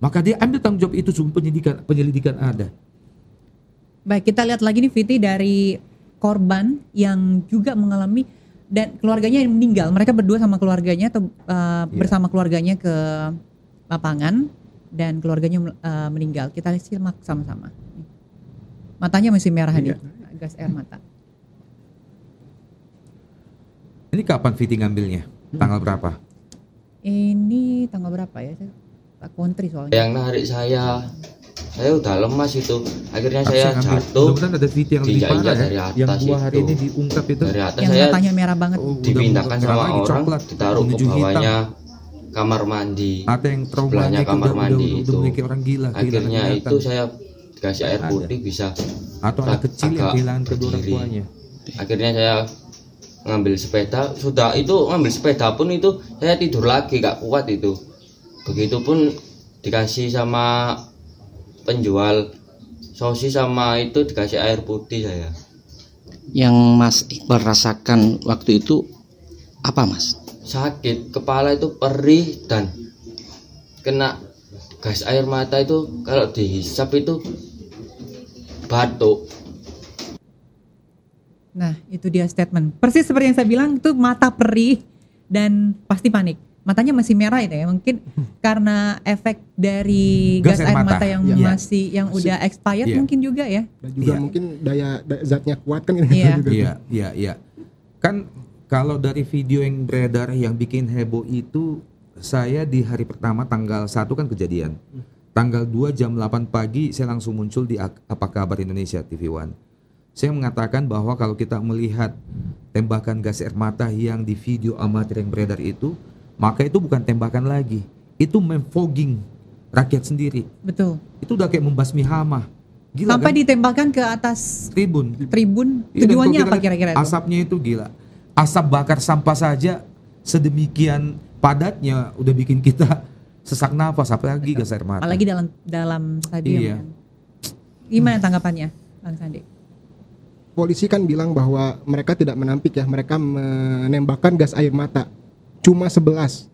Maka dia ambil tanggung jawab itu sebelum penyelidikan ada. Baik, kita lihat lagi nih Viti dari korban yang juga mengalami dan keluarganya yang meninggal. Mereka berdua sama keluarganya atau bersama keluarganya ke lapangan dan keluarganya meninggal. Kita simak sama-sama. Matanya masih merah nih, gas air mata. Ini kapan Viti ngambilnya? Tanggal berapa? Ini tanggal berapa ya? Pak Kontri soalnya. Yang narik saya saya udah lemas itu. Akhirnya saya jatuh. Mudah-mudahan ada video yang lebih parah dari ya. atas Yang 2 hari itu. ini diungkap itu. Dari atas yang saya matanya merah banget. dipindahkan sama orang, coklat, ditaruh ke bawahnya kamar mandi. Ada yang sebelahnya kamar mandi itu. Orang gila, akhirnya itu saya dikasih air putih bisa. Atau anak kecil yang kehilangan kedua orang tuanya. Akhirnya saya ngambil sepeda, sudah itu ngambil sepeda pun itu saya tidur lagi, gak kuat itu. Begitupun dikasih sama penjual sosis sama itu dikasih air putih saya. Yang Mas Iqbal rasakan waktu itu apa, Mas? Sakit, kepala itu perih dan kena gas air mata itu kalau dihisap itu batuk. Nah, itu dia statement. Persis seperti yang saya bilang, itu mata perih dan pasti panik. Matanya masih merah itu ya. Mungkin karena efek dari gas air mata yang masih yang udah expired mungkin juga ya. Dan juga mungkin daya zatnya kuat kan. Iya. Kan kalau dari video yang beredar yang bikin heboh itu, saya di hari pertama tanggal 1 kan kejadian. Tanggal 2 jam 8 pagi saya langsung muncul di Apa Kabar Indonesia TV One. Saya mengatakan bahwa kalau kita melihat tembakan gas air mata yang di video amatir yang beredar itu, maka itu bukan tembakan lagi, itu memfogging rakyat sendiri. Betul. Itu udah kayak membasmi hama. Gila, sampai kan? ditembakkan ke atas tribun. Tujuannya apa kira-kira itu? Asapnya itu gila. Asap bakar sampah saja sedemikian padatnya udah bikin kita sesak nafas, apalagi gas air mata. Apalagi dalam stadion. Iya. Kan? Gimana tanggapannya, Bang Sandi? Polisi kan bilang bahwa mereka tidak menampik ya, mereka menembakkan gas air mata. Cuma 11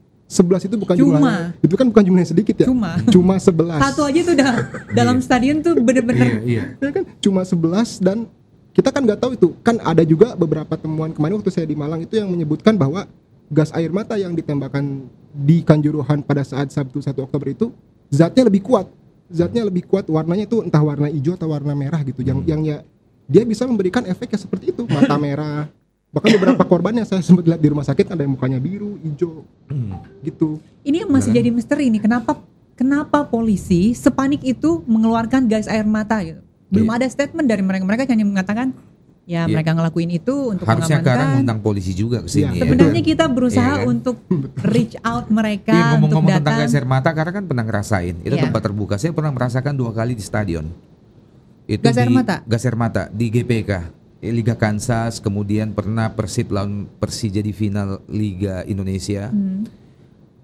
itu bukan jumlah, itu kan bukan jumlah yang sedikit ya. Cuma 11. Satu aja tuh udah dalam stadion tuh bener-bener. Iya. Kan cuma 11 dan kita kan nggak tahu itu. Kan ada juga beberapa temuan kemarin waktu saya di Malang itu yang menyebutkan bahwa gas air mata yang ditembakkan di Kanjuruhan pada saat Sabtu 1 Oktober itu zatnya lebih kuat. Warnanya itu entah warna hijau atau warna merah gitu. Yang ya dia bisa memberikan efek yang seperti itu, mata merah. Bahkan beberapa korban yang saya sempat lihat di rumah sakit ada yang mukanya biru, hijau, gitu. Ini yang masih jadi misteri nih, kenapa polisi sepanik itu mengeluarkan gas air mata gitu? Belum ada statement dari mereka. Mereka hanya mengatakan ya mereka ngelakuin itu untuk harusnya mengamankan. sekarang undang polisi juga ke sini. Sebenarnya kita berusaha untuk reach out mereka untuk ngomong datang. Tentang gas air mata karena kan pernah ngerasain. Itu tempat terbuka. Saya pernah merasakan 2 kali di stadion. Itu gas air mata di GPK. Liga Kansas, kemudian pernah Persib lawan Persija di final Liga Indonesia.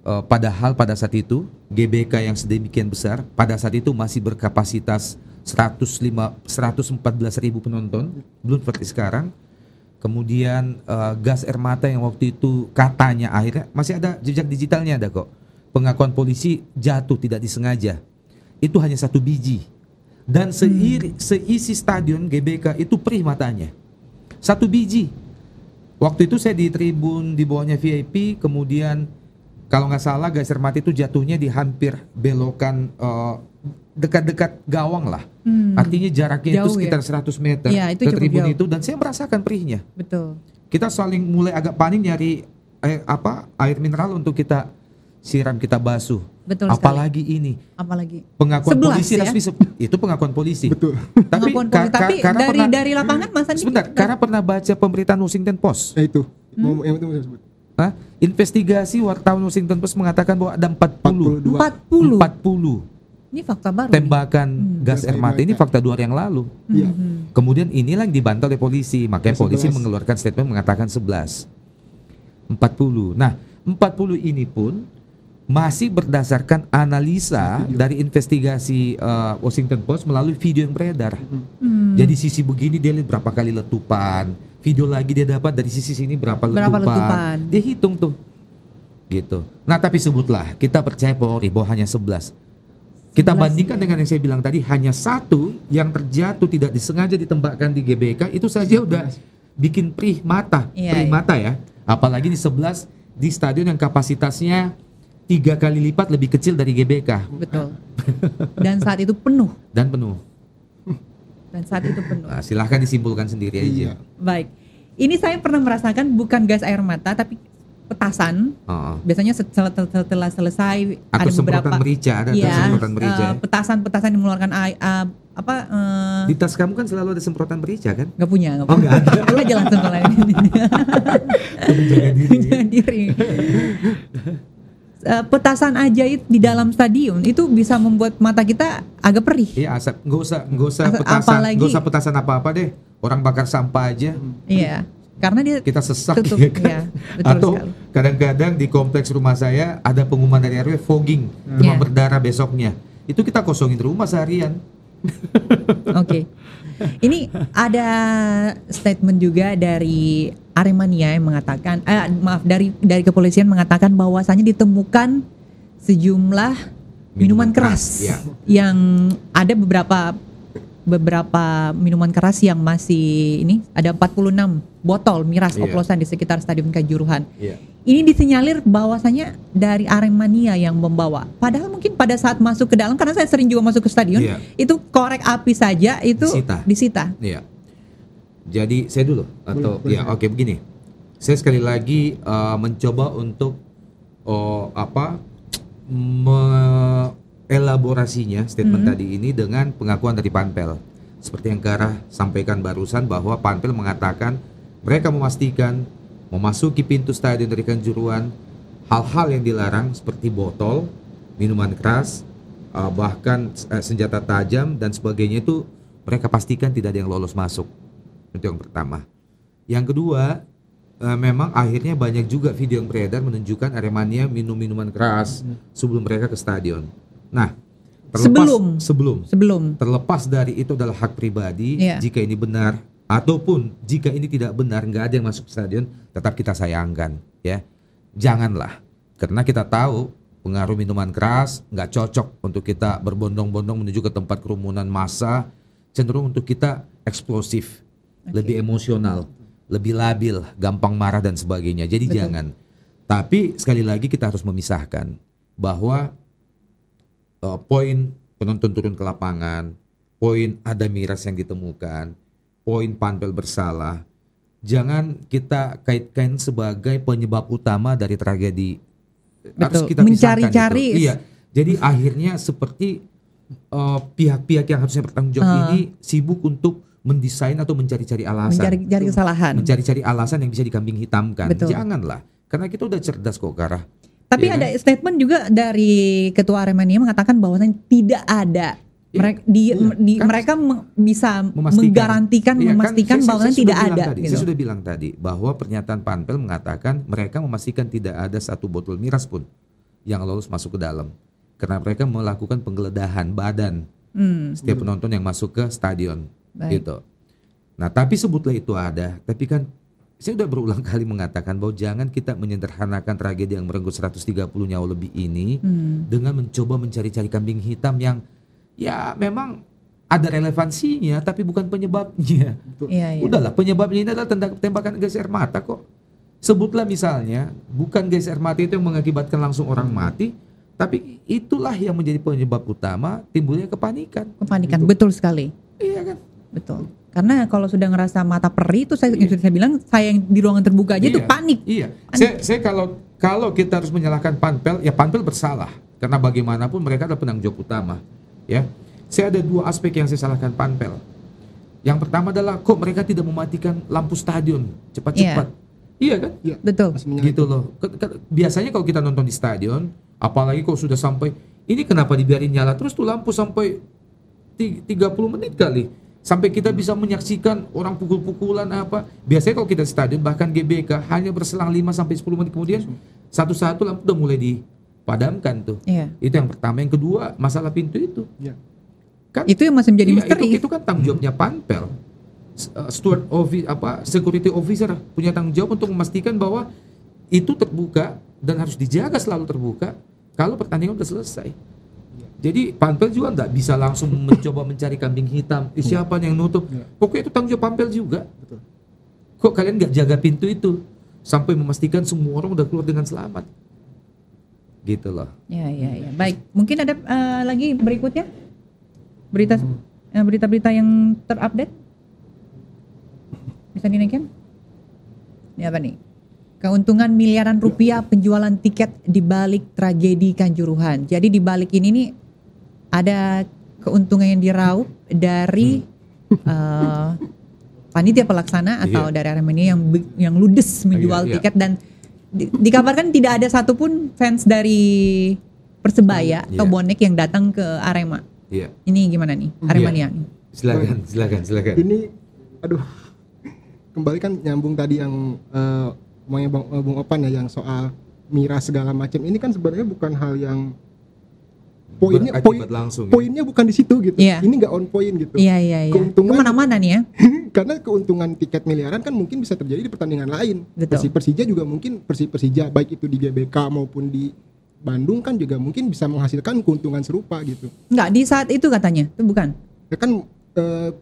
Padahal pada saat itu GBK yang sedemikian besar pada saat itu masih berkapasitas 114.000 penonton, belum seperti sekarang. Kemudian gas air mata yang waktu itu katanya akhirnya masih ada jejak digitalnya, ada kok. Pengakuan polisi jatuh tidak disengaja. Itu hanya 1 biji. Dan seisi stadion GBK itu perih matanya. 1 biji. Waktu itu saya di tribun di bawahnya VIP, kemudian kalau nggak salah gas air mata itu jatuhnya di hampir belokan dekat-dekat gawang lah. Artinya jaraknya itu sekitar 100 meter ke tribun itu, dan saya merasakan perihnya. Betul. Kita saling mulai agak panik nyari air mineral untuk kita siram, kita basuh. Betul apalagi sekali. Ini pengakuan polisi ya? resmi itu pengakuan polisi. Betul. Tapi dari lapangan Mas Andi. Sebentar, karena pernah baca pemberitaan Washington Post. Itu. Yang itu saya sebut. Investigasi wartawan Washington Post mengatakan bahwa ada 40. Ini fakta baru. Tembakan gas air mata ini fakta 2 hari yang lalu. Kemudian inilah yang dibantah oleh polisi. Makanya polisi mengeluarkan statement mengatakan 11. 40. Nah, 40 ini pun masih berdasarkan analisa dari investigasi Washington Post melalui video yang beredar. Jadi sisi begini dia lihat berapa kali letupan, video lagi dia dapat dari sisi sini berapa letupan. Dia hitung tuh, gitu. Nah tapi sebutlah kita percaya Polri bahwa hanya 11. Kita bandingkan dengan yang saya bilang tadi, hanya 1 yang terjatuh tidak disengaja ditembakkan di GBK itu saja udah bikin perih mata, mata ya. Apalagi di 11 di stadion yang kapasitasnya 3 kali lipat lebih kecil dari GBK. Betul. Dan saat itu penuh. Nah, silahkan disimpulkan sendiri aja. Baik. Ini saya pernah merasakan bukan gas air mata, tapi petasan. Biasanya setelah selesai atau ada beberapa semprotan merica, ada semprotan merica. Petasan-petasan yang mengeluarkan di tas kamu kan selalu ada semprotan merica kan? Nggak punya. Oh, nggak ada. Itu aja langsung kalau ini. Menjaga diri. Petasan ajaib di dalam stadion itu bisa membuat mata kita agak perih. Iya, asap. Nggak usah petasan apa-apa deh. Orang bakar sampah aja. Iya, karena dia kita sesak tutup, ya kan. Ya, betul atau sekali. Kadang-kadang di kompleks rumah saya ada pengumuman dari RW fogging, demam berdarah besoknya. Itu kita kosongin rumah seharian. Oke. Ini ada statement juga dari Aremania yang mengatakan, dari kepolisian mengatakan bahwasanya ditemukan sejumlah minuman keras yang ada beberapa minuman keras yang masih ada 46 botol miras oplosan di sekitar Stadion Kanjuruhan. Ini disinyalir bahwasanya dari Aremania yang membawa. Padahal mungkin pada saat masuk ke dalam, karena saya sering juga masuk ke stadion, itu korek api saja itu disita. Iya. Jadi saya dulu oke begini. Saya sekali lagi mencoba untuk elaborasinya statement tadi ini dengan pengakuan dari Panpel. Seperti yang Kara sampaikan barusan bahwa Panpel mengatakan mereka memastikan memasuki pintu stadion dari Kanjuruhan hal-hal yang dilarang seperti botol, minuman keras, bahkan senjata tajam dan sebagainya itu mereka pastikan tidak ada yang lolos masuk. Itu yang pertama. Yang kedua, memang akhirnya banyak juga video yang beredar menunjukkan Aremania minum minuman keras sebelum mereka ke stadion. Nah, terlepas dari itu adalah hak pribadi, jika ini benar ataupun jika ini tidak benar, nggak ada yang masuk stadion, tetap kita sayangkan, ya. Janganlah, karena kita tahu pengaruh minuman keras nggak cocok untuk kita berbondong-bondong menuju ke tempat kerumunan massa, cenderung untuk kita eksplosif, lebih emosional, lebih labil, gampang marah dan sebagainya. Jadi jangan. Tapi sekali lagi kita harus memisahkan bahwa poin penonton turun ke lapangan, poin ada miras yang ditemukan, poin Panpel bersalah, jangan kita kaitkan sebagai penyebab utama dari tragedi. Harus kita mencari-cari. Iya. Jadi akhirnya seperti pihak-pihak yang harusnya bertanggung jawab ini sibuk untuk mendesain atau mencari-cari alasan. Mencari kesalahan. Mencari-cari alasan yang bisa dikambing hitamkan. Betul. Janganlah. Karena kita udah cerdas kok, Kara. Tapi ada statement juga dari Ketua Aremania mengatakan bahwasanya tidak ada. Mereka bisa menggarantikan, memastikan bahwa tidak ada. Saya sudah bilang tadi bahwa pernyataan Panpel mengatakan mereka memastikan tidak ada satu botol miras pun yang lolos masuk ke dalam, karena mereka melakukan penggeledahan badan setiap penonton yang masuk ke stadion. Gitu. Nah, tapi sebutlah itu ada, tapi kan saya sudah berulang kali mengatakan bahwa jangan kita menyederhanakan tragedi yang merenggut 130 nyawa lebih ini dengan mencoba mencari-cari kambing hitam yang ya memang ada relevansinya tapi bukan penyebabnya. Udahlah, penyebabnya ini adalah tembakan gas air mata kok. Sebutlah misalnya bukan gas air mata itu yang mengakibatkan langsung orang mati, tapi itulah yang menjadi penyebab utama timbulnya kepanikan. Gitu. Betul sekali. Iya kan? Betul. Karena kalau sudah ngerasa mata perih itu saya bilang saya yang di ruangan terbuka aja itu panik. Iya. Saya kalau kita harus menyalahkan Panpel, ya Panpel bersalah karena bagaimanapun mereka adalah penanggung jawab utama. Ya, saya ada dua aspek yang saya salahkan Panpel. Yang pertama adalah kok mereka tidak mematikan lampu stadion cepat-cepat. Iya kan? Iya, betul. Gitu loh. Biasanya kalau kita nonton di stadion, apalagi kalau sudah sampai ini kenapa dibiarin nyala terus tuh lampu sampai 30 menit kali. Sampai kita bisa menyaksikan orang pukul-pukulan apa. Biasanya kalau kita di stadion bahkan GBK hanya berselang 5 sampai 10 menit kemudian satu-satu lampu udah mulai dipadamkan tuh. Itu yang pertama. Yang kedua, masalah pintu itu. Kan, itu yang masih menjadi misteri. Itu kan tanggung jawabnya Panpel. Steward security officer punya tanggung jawab untuk memastikan bahwa itu terbuka dan harus dijaga selalu terbuka kalau pertandingan udah selesai. Jadi Panpel juga enggak bisa langsung mencoba mencari kambing hitam. Siapa yang nutup? Pokoknya itu tanggung jawab Panpel juga. Kok kalian enggak jaga pintu itu sampai memastikan semua orang udah keluar dengan selamat? Gitu loh. Ya. Baik, mungkin ada lagi berikutnya berita-berita yang terupdate bisa dinaikkan? Ini apa nih? keuntungan miliaran rupiah penjualan tiket di balik tragedi Kanjuruhan. Jadi di balik ini nih ada keuntungan yang diraup dari panitia pelaksana atau dari Aremania yang ludes menjual tiket dan dikabarkan tidak ada satupun fans dari Persebaya atau bonek yang datang ke Arema. Ini gimana nih Aremania? Silakan. Ini kembali kan nyambung tadi yang Bung Opan ya, yang soal miras segala macam. Ini kan sebenarnya bukan hal yang poinnya bukan di situ gitu. Ini nggak on point gitu. Keuntungan mana-mana nih ya. Karena keuntungan tiket miliaran kan mungkin bisa terjadi di pertandingan lain. Persija juga mungkin Persija baik itu di GBK maupun di Bandung kan juga mungkin bisa menghasilkan keuntungan serupa gitu. Nggak di saat itu katanya, itu bukan. Ya kan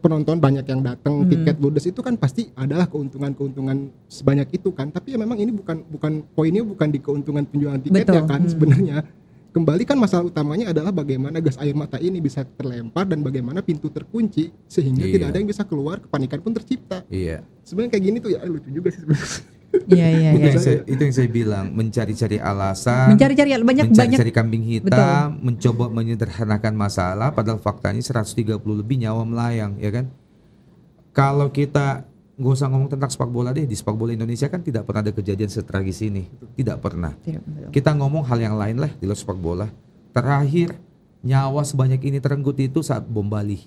penonton banyak yang datang, tiket ludes itu kan pasti adalah keuntungan sebanyak itu kan. Tapi ya memang ini bukan poinnya bukan di keuntungan penjualan tiket ya kan sebenarnya. Kembali kan masalah utamanya adalah bagaimana gas air mata ini bisa terlempar dan bagaimana pintu terkunci sehingga tidak ada yang bisa keluar, kepanikan pun tercipta. Sebenarnya kayak gini tuh ya lucu juga sih sebenarnya. Itu yang saya bilang, mencari-cari alasan, mencari kambing hitam, mencoba menyederhanakan masalah, padahal faktanya 130 lebih nyawa melayang, ya kan? Kalau kita nggak usah ngomong tentang sepak bola deh, di sepak bola Indonesia kan tidak pernah ada kejadian setragis ini, tidak pernah. Kita ngomong hal yang lain lah di luar sepak bola. Terakhir nyawa sebanyak ini terenggut itu saat bom Bali.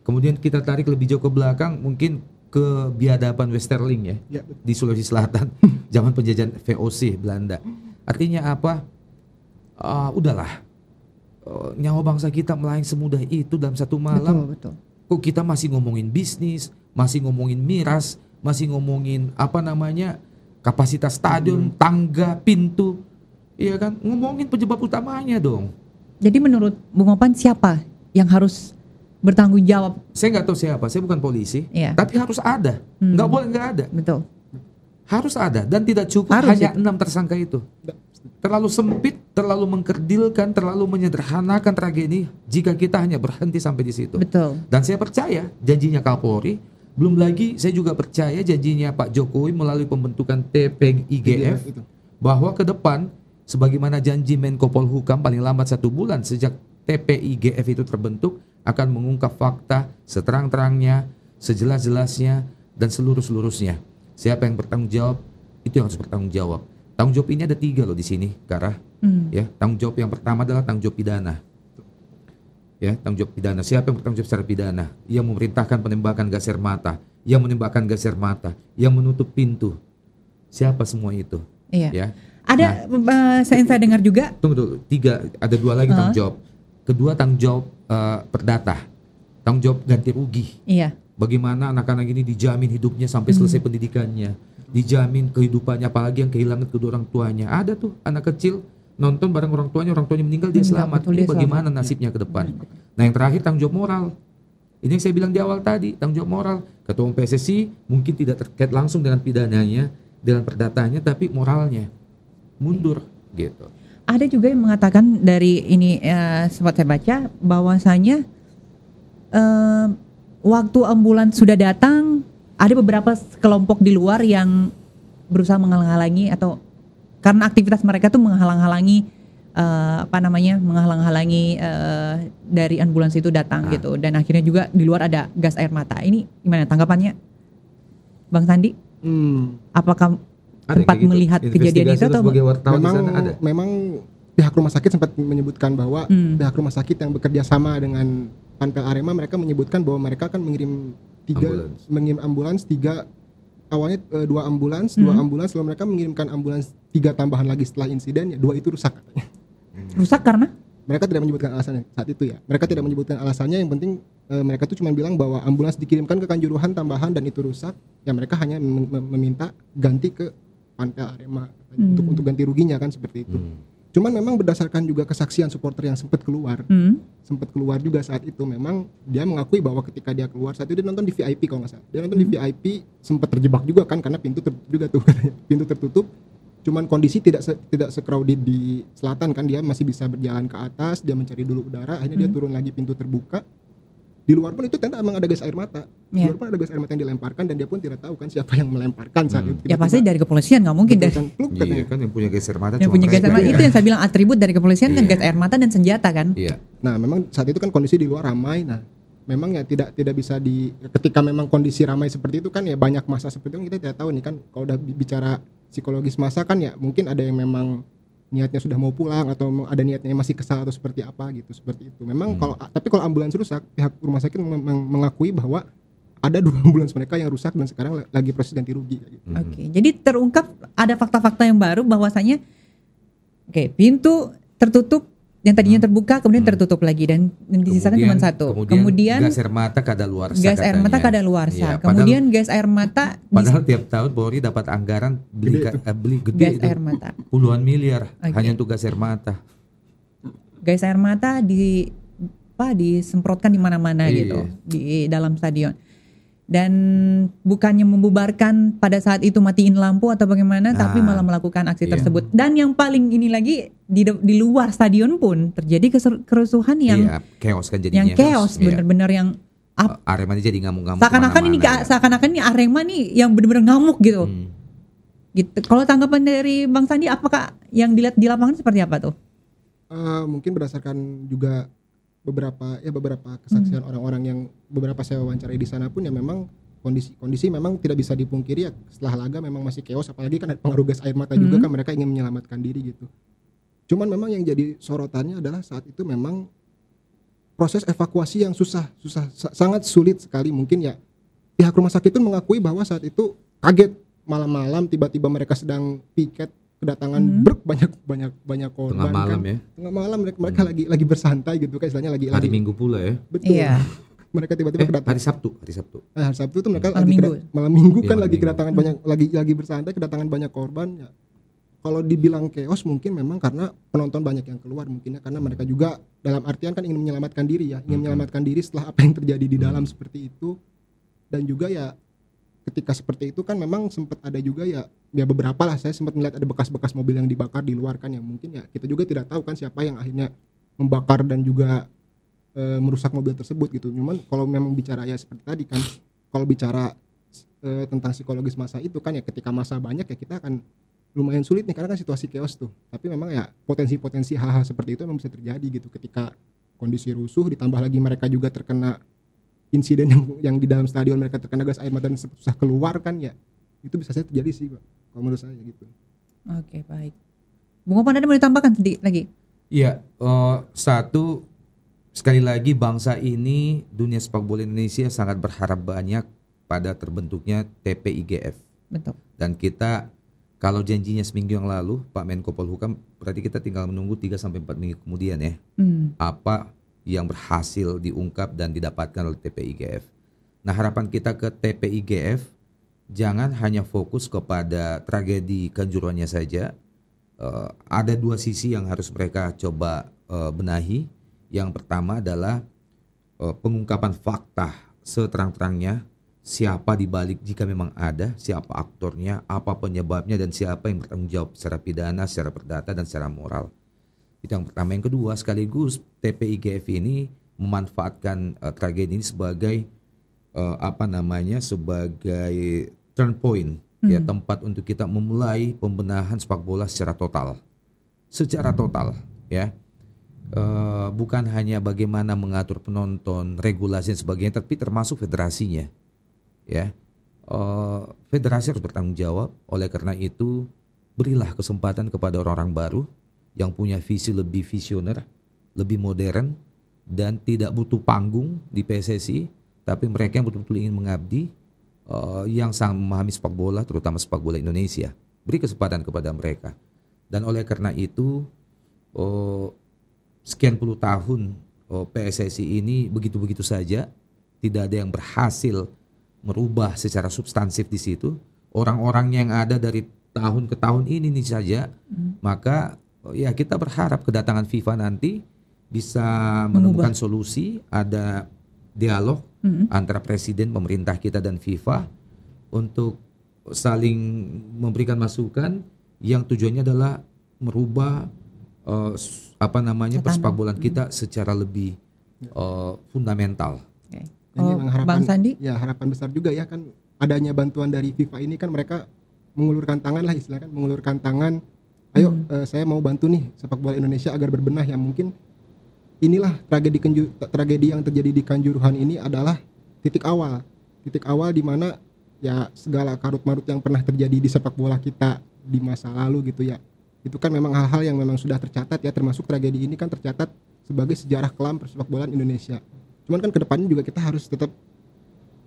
Kemudian kita tarik lebih jauh ke belakang, mungkin ke biadaban Westerling ya, di Sulawesi Selatan, zaman penjajahan VOC Belanda. Artinya apa? Udahlah, nyawa bangsa kita melayang semudah itu dalam satu malam. Kok kita masih ngomongin bisnis, masih ngomongin miras, masih ngomongin kapasitas stadion, tangga, pintu, iya kan? Ngomongin penyebab utamanya dong. Jadi menurut Bung Opan siapa yang harus bertanggung jawab? Saya nggak tahu siapa, saya bukan polisi, tapi harus ada, nggak boleh nggak ada. Betul. Harus ada dan tidak cukup hanya 6 tersangka itu. Terlalu sempit, terlalu mengkerdilkan, terlalu menyederhanakan tragedi jika kita hanya berhenti sampai di situ. Betul. Dan saya percaya janjinya Kapolri, belum lagi saya juga percaya janjinya Pak Jokowi melalui pembentukan TPIGF bahwa ke depan sebagaimana janji Menko Polhukam paling lambat 1 bulan sejak TPIGF itu terbentuk akan mengungkap fakta seterang-terangnya, sejelas-jelasnya dan seluruh-seluruhnya. Siapa yang bertanggung jawab itu yang harus bertanggung jawab. Tanggung jawab ini ada 3 loh di sini, Kara. Ya, tanggung jawab yang pertama adalah tanggung jawab pidana. Ya, tanggung jawab pidana. Siapa yang bertanggung jawab secara pidana? Yang memerintahkan penembakan gas air mata, yang menembakkan gas air mata, yang menutup pintu. Siapa semua itu? Ya. Ada saya dengar juga. Tunggu dulu. 3, ada 2 lagi tanggung jawab. Kedua tanggung jawab perdata. Tanggung jawab ganti rugi. Bagaimana anak-anak ini dijamin hidupnya sampai selesai pendidikannya, dijamin kehidupannya, apalagi yang kehilangan kedua orang tuanya. Ada tuh anak kecil nonton bareng orang tuanya meninggal, dia selamat. Ini bagaimana nasibnya ke depan? Nah, yang terakhir tanggung jawab moral. Ini yang saya bilang di awal tadi, tanggung jawab moral. Ketua umum PSSI mungkin tidak terkait langsung dengan pidananya, dengan perdatanya, tapi moralnya mundur gitu. Ada juga yang mengatakan dari ini sempat saya baca bahwasanya waktu ambulans sudah datang, ada beberapa kelompok di luar yang berusaha menghalang-halangi atau karena aktivitas mereka tuh menghalang-halangi dari ambulans itu datang gitu, dan akhirnya juga di luar ada gas air mata. Ini gimana tanggapannya, Bang Sandi? Apakah sempat melihat kejadian itu atau memang pihak rumah sakit sempat menyebutkan bahwa pihak rumah sakit yang bekerja sama dengan Panpel Arema, mereka menyebutkan bahwa mereka akan mengirim ambulans 3, awalnya 2 ambulans, lalu mereka mengirimkan ambulans 3 tambahan lagi setelah insiden, 2 itu rusak katanya. Rusak karena? Mereka tidak menyebutkan alasannya saat itu ya. Mereka tidak menyebutkan alasannya, yang penting mereka tuh cuma bilang bahwa ambulans dikirimkan ke Kanjuruhan tambahan dan itu rusak. Ya mereka hanya meminta ganti ke Panpel Arema untuk ganti ruginya kan, seperti itu. Cuman memang berdasarkan juga kesaksian supporter yang sempat keluar juga saat itu, memang dia mengakui bahwa ketika dia keluar saat itu dia nonton di VIP kalau nggak salah. Dia nonton di VIP sempat terjebak juga kan karena pintu tertutup juga tuh pintu tertutup. Cuman kondisi tidak se-crowded di selatan kan, dia masih bisa berjalan ke atas, dia mencari dulu udara, akhirnya dia turun lagi, pintu terbuka. di luar pun itu ternyata emang ada gas air mata. Di luar pun ada gas air mata yang dilemparkan dan dia pun tidak tahu kan siapa yang melemparkan saat itu. Ya pasti dari kepolisian, nggak mungkin dari. Iya kan yang punya gas air mata. Yang punya gas air mata itu yang saya bilang atribut dari kepolisian kan gas air mata dan senjata kan. Iya. Nah memang saat itu kan kondisi di luar ramai. Nah memang ya tidak bisa ketika memang kondisi ramai seperti itu kan ya banyak massa seperti itu kita tidak tahu nih kan kalau udah bicara psikologis massa kan ya mungkin ada yang memang niatnya sudah mau pulang atau ada niatnya masih kesal atau seperti apa gitu, seperti itu. Memang tapi kalau ambulans rusak, pihak rumah sakit mengakui bahwa ada 2 ambulans mereka yang rusak dan sekarang lagi proses ganti rugi gitu. Oke, jadi terungkap ada fakta-fakta yang baru bahwasanya pintu tertutup yang tadinya terbuka kemudian tertutup lagi dan disisakan cuma satu. Kemudian gas air mata kadaluarsa. Gas air mata kadaluarsa. Ya, kemudian gas air mata padahal tiap tahun Polri dapat anggaran beli gede gas air mata. Puluhan miliar hanya untuk gas air mata. Gas air mata disemprotkan di mana-mana gitu di dalam stadion. Dan bukannya membubarkan pada saat itu matiin lampu atau bagaimana, tapi malah melakukan aksi tersebut. Dan yang paling ini lagi di luar stadion pun terjadi kerusuhan yang chaos kan jadinya. Yang chaos benar-benar yang Arema jadi ngamuk-ngamuk. Seakan-akan ini Arema nih yang benar-benar ngamuk gitu. Gitu. Kalau tanggapan dari Bang Sandi, apakah yang dilihat di lapangan seperti apa tuh? Mungkin berdasarkan juga beberapa kesaksian orang-orang yang beberapa saya wawancarai di sana pun ya memang kondisi memang tidak bisa dipungkiri ya, setelah laga memang masih chaos, apalagi kan ada pengaruh gas air mata juga kan, mereka ingin menyelamatkan diri gitu. Cuman memang yang jadi sorotannya adalah saat itu memang proses evakuasi yang sangat sulit sekali. Mungkin ya pihak rumah sakit itu mengakui bahwa saat itu kaget, malam-malam tiba-tiba mereka sedang piket kedatangan banyak korban. Tengah malam kan. Tengah malam mereka lagi bersantai gitu kan, istilahnya lagi hari Minggu pula ya. Betul. Iya. Mereka tiba-tiba kedatangan hari Sabtu. Hari Sabtu itu mereka malam Ya, Minggu kan lagi kedatangan banyak lagi bersantai, kedatangan banyak korban ya. Kalau dibilang chaos mungkin memang karena penonton banyak yang keluar, mungkinnya karena mereka juga dalam artian kan ingin menyelamatkan diri ya, menyelamatkan diri setelah apa yang terjadi di dalam seperti itu. Dan juga ya ketika seperti itu kan memang sempat ada juga ya beberapa lah, saya sempat melihat ada bekas-bekas mobil yang dibakar di luar kan, yang mungkin ya kita juga tidak tahu kan siapa yang akhirnya membakar dan juga merusak mobil tersebut gitu. Cuman kalau memang bicara ya seperti tadi kan, kalau bicara tentang psikologis massa itu kan ya ketika massa banyak ya kita akan lumayan sulit nih karena kan situasi chaos tuh. Tapi memang ya potensi hal-hal seperti itu memang bisa terjadi gitu ketika kondisi rusuh, ditambah lagi mereka juga terkena insiden yang di dalam stadion, mereka terkena gas air mata dan susah keluar kan ya, itu bisa saja terjadi sih Pak, kalau menurut saya gitu. Oke, baik. Bung Opan, ada mau ditambahkan sedikit lagi? Iya, satu, sekali lagi bangsa ini, dunia sepak bola Indonesia sangat berharap banyak pada terbentuknya TPIGF. Betul. Dan kita, kalau janjinya seminggu yang lalu Pak Menko Polhukam, berarti kita tinggal menunggu 3-4 minggu kemudian ya. Apa yang berhasil diungkap dan didapatkan oleh TPIGF. Nah, harapan kita ke TPIGF jangan hanya fokus kepada tragedi Kanjuruhannya saja. Ada 2 sisi yang harus mereka coba benahi. Yang pertama adalah pengungkapan fakta seterang-terangnya, siapa di balik jika memang ada, siapa aktornya, apa penyebabnya, dan siapa yang bertanggung jawab secara pidana, secara perdata, dan secara moral. Itu yang pertama. Yang kedua, sekaligus TPIGF ini memanfaatkan tragedi ini sebagai sebagai turn point, ya, tempat untuk kita memulai pembenahan sepak bola secara total, ya. Bukan hanya bagaimana mengatur penonton, regulasi dan sebagainya, tapi termasuk federasinya, ya. Federasi harus bertanggung jawab. Oleh karena itu, berilah kesempatan kepada orang-orang baru yang punya visi lebih visioner, lebih modern, dan tidak butuh panggung di PSSI, tapi mereka yang betul-betul ingin mengabdi, yang sangat memahami sepak bola, terutama sepak bola Indonesia. Beri kesempatan kepada mereka. Dan oleh karena itu, sekian puluh tahun PSSI ini begitu-begitu saja, tidak ada yang berhasil merubah secara substansif di situ. Orang-orangnya yang ada dari tahun ke tahun ini saja, maka ya kita berharap kedatangan FIFA nanti bisa menemukan solusi, ada dialog antara presiden, pemerintah kita dan FIFA untuk saling memberikan masukan yang tujuannya adalah merubah persepak bolaan kita secara lebih fundamental. Bang Sandi? Ya harapan besar juga ya kan adanya bantuan dari FIFA ini kan mereka mengulurkan tangan lah istilahnya kan, mengulurkan tangan. Ayo saya mau bantu nih sepak bola Indonesia agar berbenah. Yang mungkin inilah tragedi yang terjadi di Kanjuruhan ini adalah titik awal di mana ya segala karut-marut yang pernah terjadi di sepak bola kita di masa lalu gitu ya. Itu kan memang hal-hal yang memang sudah tercatat ya, termasuk tragedi ini kan tercatat sebagai sejarah kelam persepak bolaan Indonesia. Cuman kan kedepannya juga kita harus tetap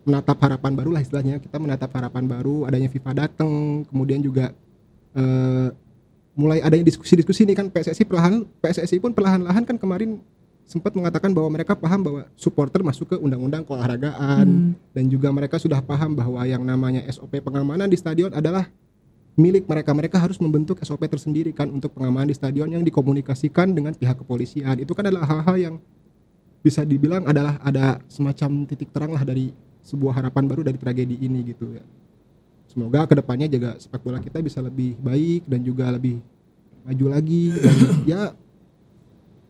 menatap harapan baru lah istilahnya. Kita menatap harapan baru, adanya FIFA datang, kemudian juga mulai adanya diskusi-diskusi ini kan PSSI pun perlahan-lahan kan kemarin sempat mengatakan bahwa mereka paham bahwa supporter masuk ke undang-undang keolahragaan dan juga mereka sudah paham bahwa yang namanya SOP pengamanan di stadion adalah milik mereka harus membentuk SOP tersendiri kan untuk pengamanan di stadion yang dikomunikasikan dengan pihak kepolisian. Itu kan adalah hal-hal yang bisa dibilang adalah ada semacam titik terang lah dari sebuah harapan baru dari tragedi ini gitu ya. Semoga kedepannya juga sepak bola kita bisa lebih baik dan juga lebih maju lagi dan ya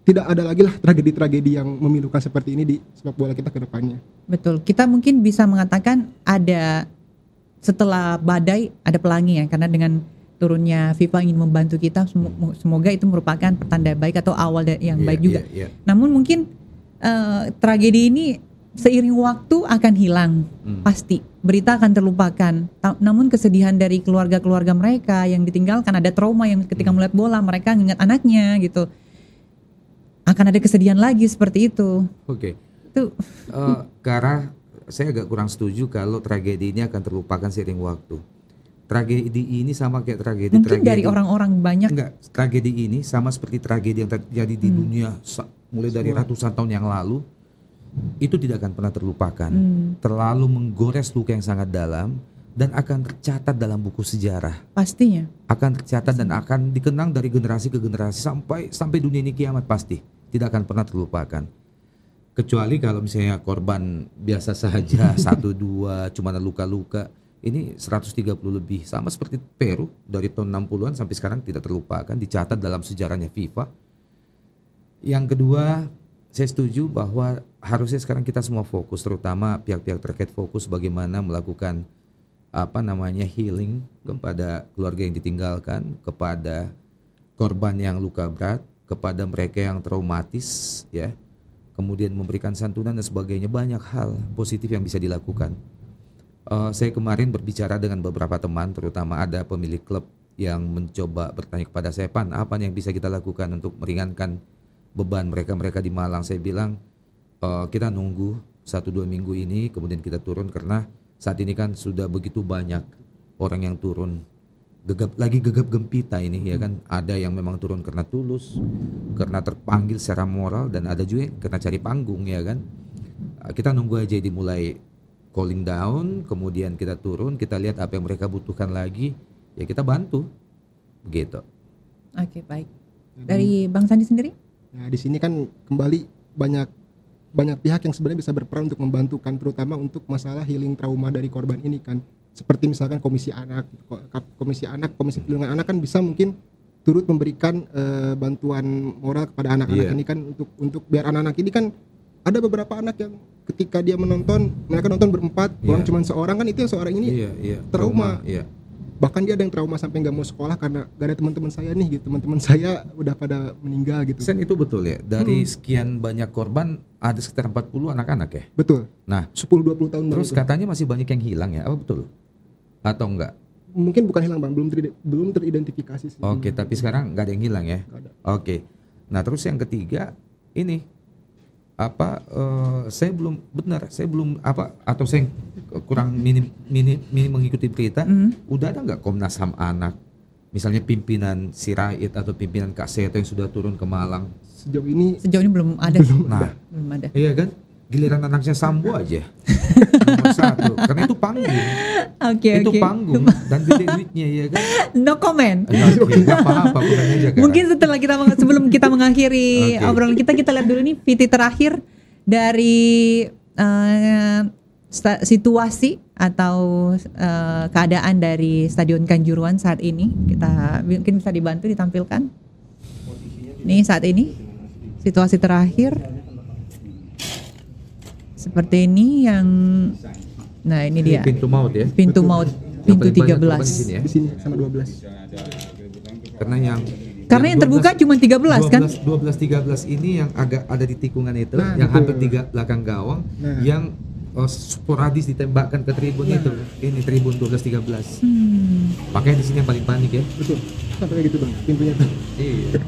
tidak ada lagi lah tragedi-tragedi yang memilukan seperti ini di sepak bola kita kedepannya. Betul, kita mungkin bisa mengatakan ada setelah badai ada pelangi ya, karena dengan turunnya FIFA ingin membantu kita, semoga itu merupakan pertanda baik atau awal yang baik juga. Namun mungkin tragedi ini seiring waktu akan hilang, pasti berita akan terlupakan. Namun kesedihan dari keluarga-keluarga mereka yang ditinggalkan, ada trauma yang ketika melihat bola mereka ingat anaknya gitu, akan ada kesedihan lagi seperti itu. Itu karena saya agak kurang setuju kalau tragedi ini akan terlupakan seiring waktu. Tragedi ini sama kayak tragedi mungkin dari orang-orang banyak. Enggak, tragedi ini sama seperti tragedi yang terjadi di dunia mulai dari ratusan tahun yang lalu. Itu tidak akan pernah terlupakan. Terlalu menggores luka yang sangat dalam dan akan tercatat dalam buku sejarah. Pastinya. Akan tercatat dan akan dikenang dari generasi ke generasi sampai dunia ini kiamat, pasti tidak akan pernah terlupakan. Kecuali kalau misalnya korban biasa saja 1-2 cuma ada luka-luka. Ini 130 lebih, sama seperti Peru dari tahun 60-an sampai sekarang tidak terlupakan, dicatat dalam sejarahnya FIFA. Yang kedua, saya setuju bahwa harusnya sekarang kita semua fokus, terutama pihak-pihak terkait fokus bagaimana melakukan healing kepada keluarga yang ditinggalkan, kepada korban yang luka berat, kepada mereka yang traumatis ya. Kemudian memberikan santunan dan sebagainya, banyak hal positif yang bisa dilakukan. Saya kemarin berbicara dengan beberapa teman, terutama ada pemilik klub yang mencoba bertanya kepada saya, Pan, apa yang bisa kita lakukan untuk meringankan beban mereka di Malang. Saya bilang kita nunggu 1-2 minggu ini kemudian kita turun, karena saat ini kan sudah begitu banyak orang yang turun gegap gempita ini ya kan. Ada yang memang turun karena tulus, karena terpanggil secara moral, dan ada juga yang karena cari panggung ya kan. Kita nunggu aja dimulai cooling down, kemudian kita turun, kita lihat apa yang mereka butuhkan lagi, ya kita bantu begitu. Oke, baik. Dari Bang Sandi sendiri? Nah, di sini kan kembali banyak pihak yang sebenarnya bisa berperan untuk membantu kan, terutama untuk masalah healing trauma dari korban ini kan. Seperti misalkan Komisi Perlindungan Anak kan bisa mungkin turut memberikan bantuan moral kepada anak-anak ini kan, untuk biar anak-anak ini kan, ada beberapa anak yang ketika dia mereka nonton berempat, orang cuma seorang kan, itu yang seorang ini trauma. Bahkan dia ada yang trauma sampai nggak mau sekolah karena gak ada teman-teman saya nih gitu, teman-teman saya udah pada meninggal gitu. Itu betul ya, dari sekian banyak korban ada sekitar 40 anak-anak ya. Betul. Nah 10-20 tahun terus katanya masih banyak yang hilang ya, apa betul atau enggak? Mungkin bukan hilang Bang, belum teridentifikasi sih. Oke, tapi sekarang nggak ada yang hilang ya. Oke. Nah terus yang ketiga ini saya belum atau saya kurang minim mengikuti berita. Udah ada nggak Komnas HAM anak, misalnya pimpinan Sirait atau pimpinan Kak Seto yang sudah turun ke Malang? Sejauh ini belum ada. Belum ada. Iya kan, giliran anaknya Sambo aja nomor 1, karena itu panggung. Itu panggung dan gede duitnya ya kan. No comment. Apa-apa aja, mungkin setelah sebelum kita mengakhiri obrolan kita lihat dulu nih VT terakhir dari situasi atau keadaan dari Stadion Kanjuruhan saat ini. Kita mungkin bisa dibantu ditampilkan. Nih saat ini situasi terakhir seperti ini yang, nah ini dia Pintu maut ya. pintu maut, pintu Yang paling banyak korban 13. di sini ya. Di sini sama 12. Karena yang terbuka cuma 13 kan? 12 13 ini yang agak ada di tikungan itu, Nah, yang betul. hampir belakang gawang, Nah. yang sporadis ditembakkan ke tribun itu. Ini tribun 12 13. Makanya di sini yang paling panik ya. Betul. Sampai kayak gitu bang, pintunya tuh. Iya.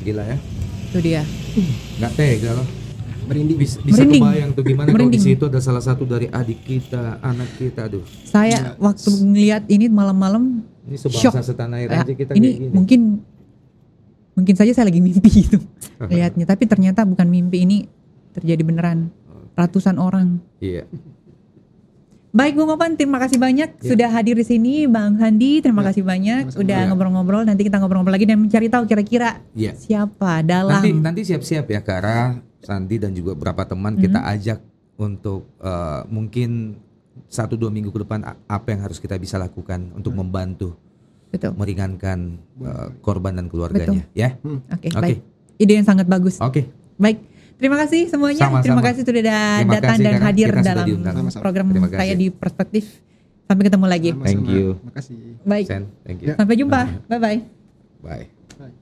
Gila ya. Itu dia. Nggak tega loh. Merinding. Bisa Merinding. kebayang tuh gimana kalau di Merinding. situ ada salah satu dari adik kita, anak kita, aduh. Saya waktu ngeliat ini malam-malam Ini shock. sebangsa setanah air Ya, aja kita ini kayak gini. mungkin saja saya lagi mimpi itu lihatnya, tapi ternyata bukan mimpi, ini terjadi beneran. Ratusan orang. Iya. Baik Bung Opan, terima kasih banyak sudah hadir di sini. Bang Sandi, terima kasih banyak sama-sama. udah Ya. ngobrol-ngobrol. Nanti kita ngobrol-ngobrol lagi dan mencari tahu kira-kira Iya. siapa dalam. Nanti siap-siap ya Kara, Sandi dan juga beberapa teman kita ajak untuk mungkin 1-2 minggu ke depan apa yang harus kita bisa lakukan untuk membantu Betul. meringankan korban dan keluarganya ya. Oke, Oke. baik. Ide yang sangat bagus. Oke. Baik. Terima kasih semuanya. Sama-sama. Terima kasih sudah Terima datang kasih, dan Kara. hadir Kita sudah dalam diundang. program Terima kasih. saya di Perspektif. Sampai ketemu lagi. Sama-sama. Thank you. Makasih. Baik. Sen, thank you. Sampai jumpa. Bye bye. Bye.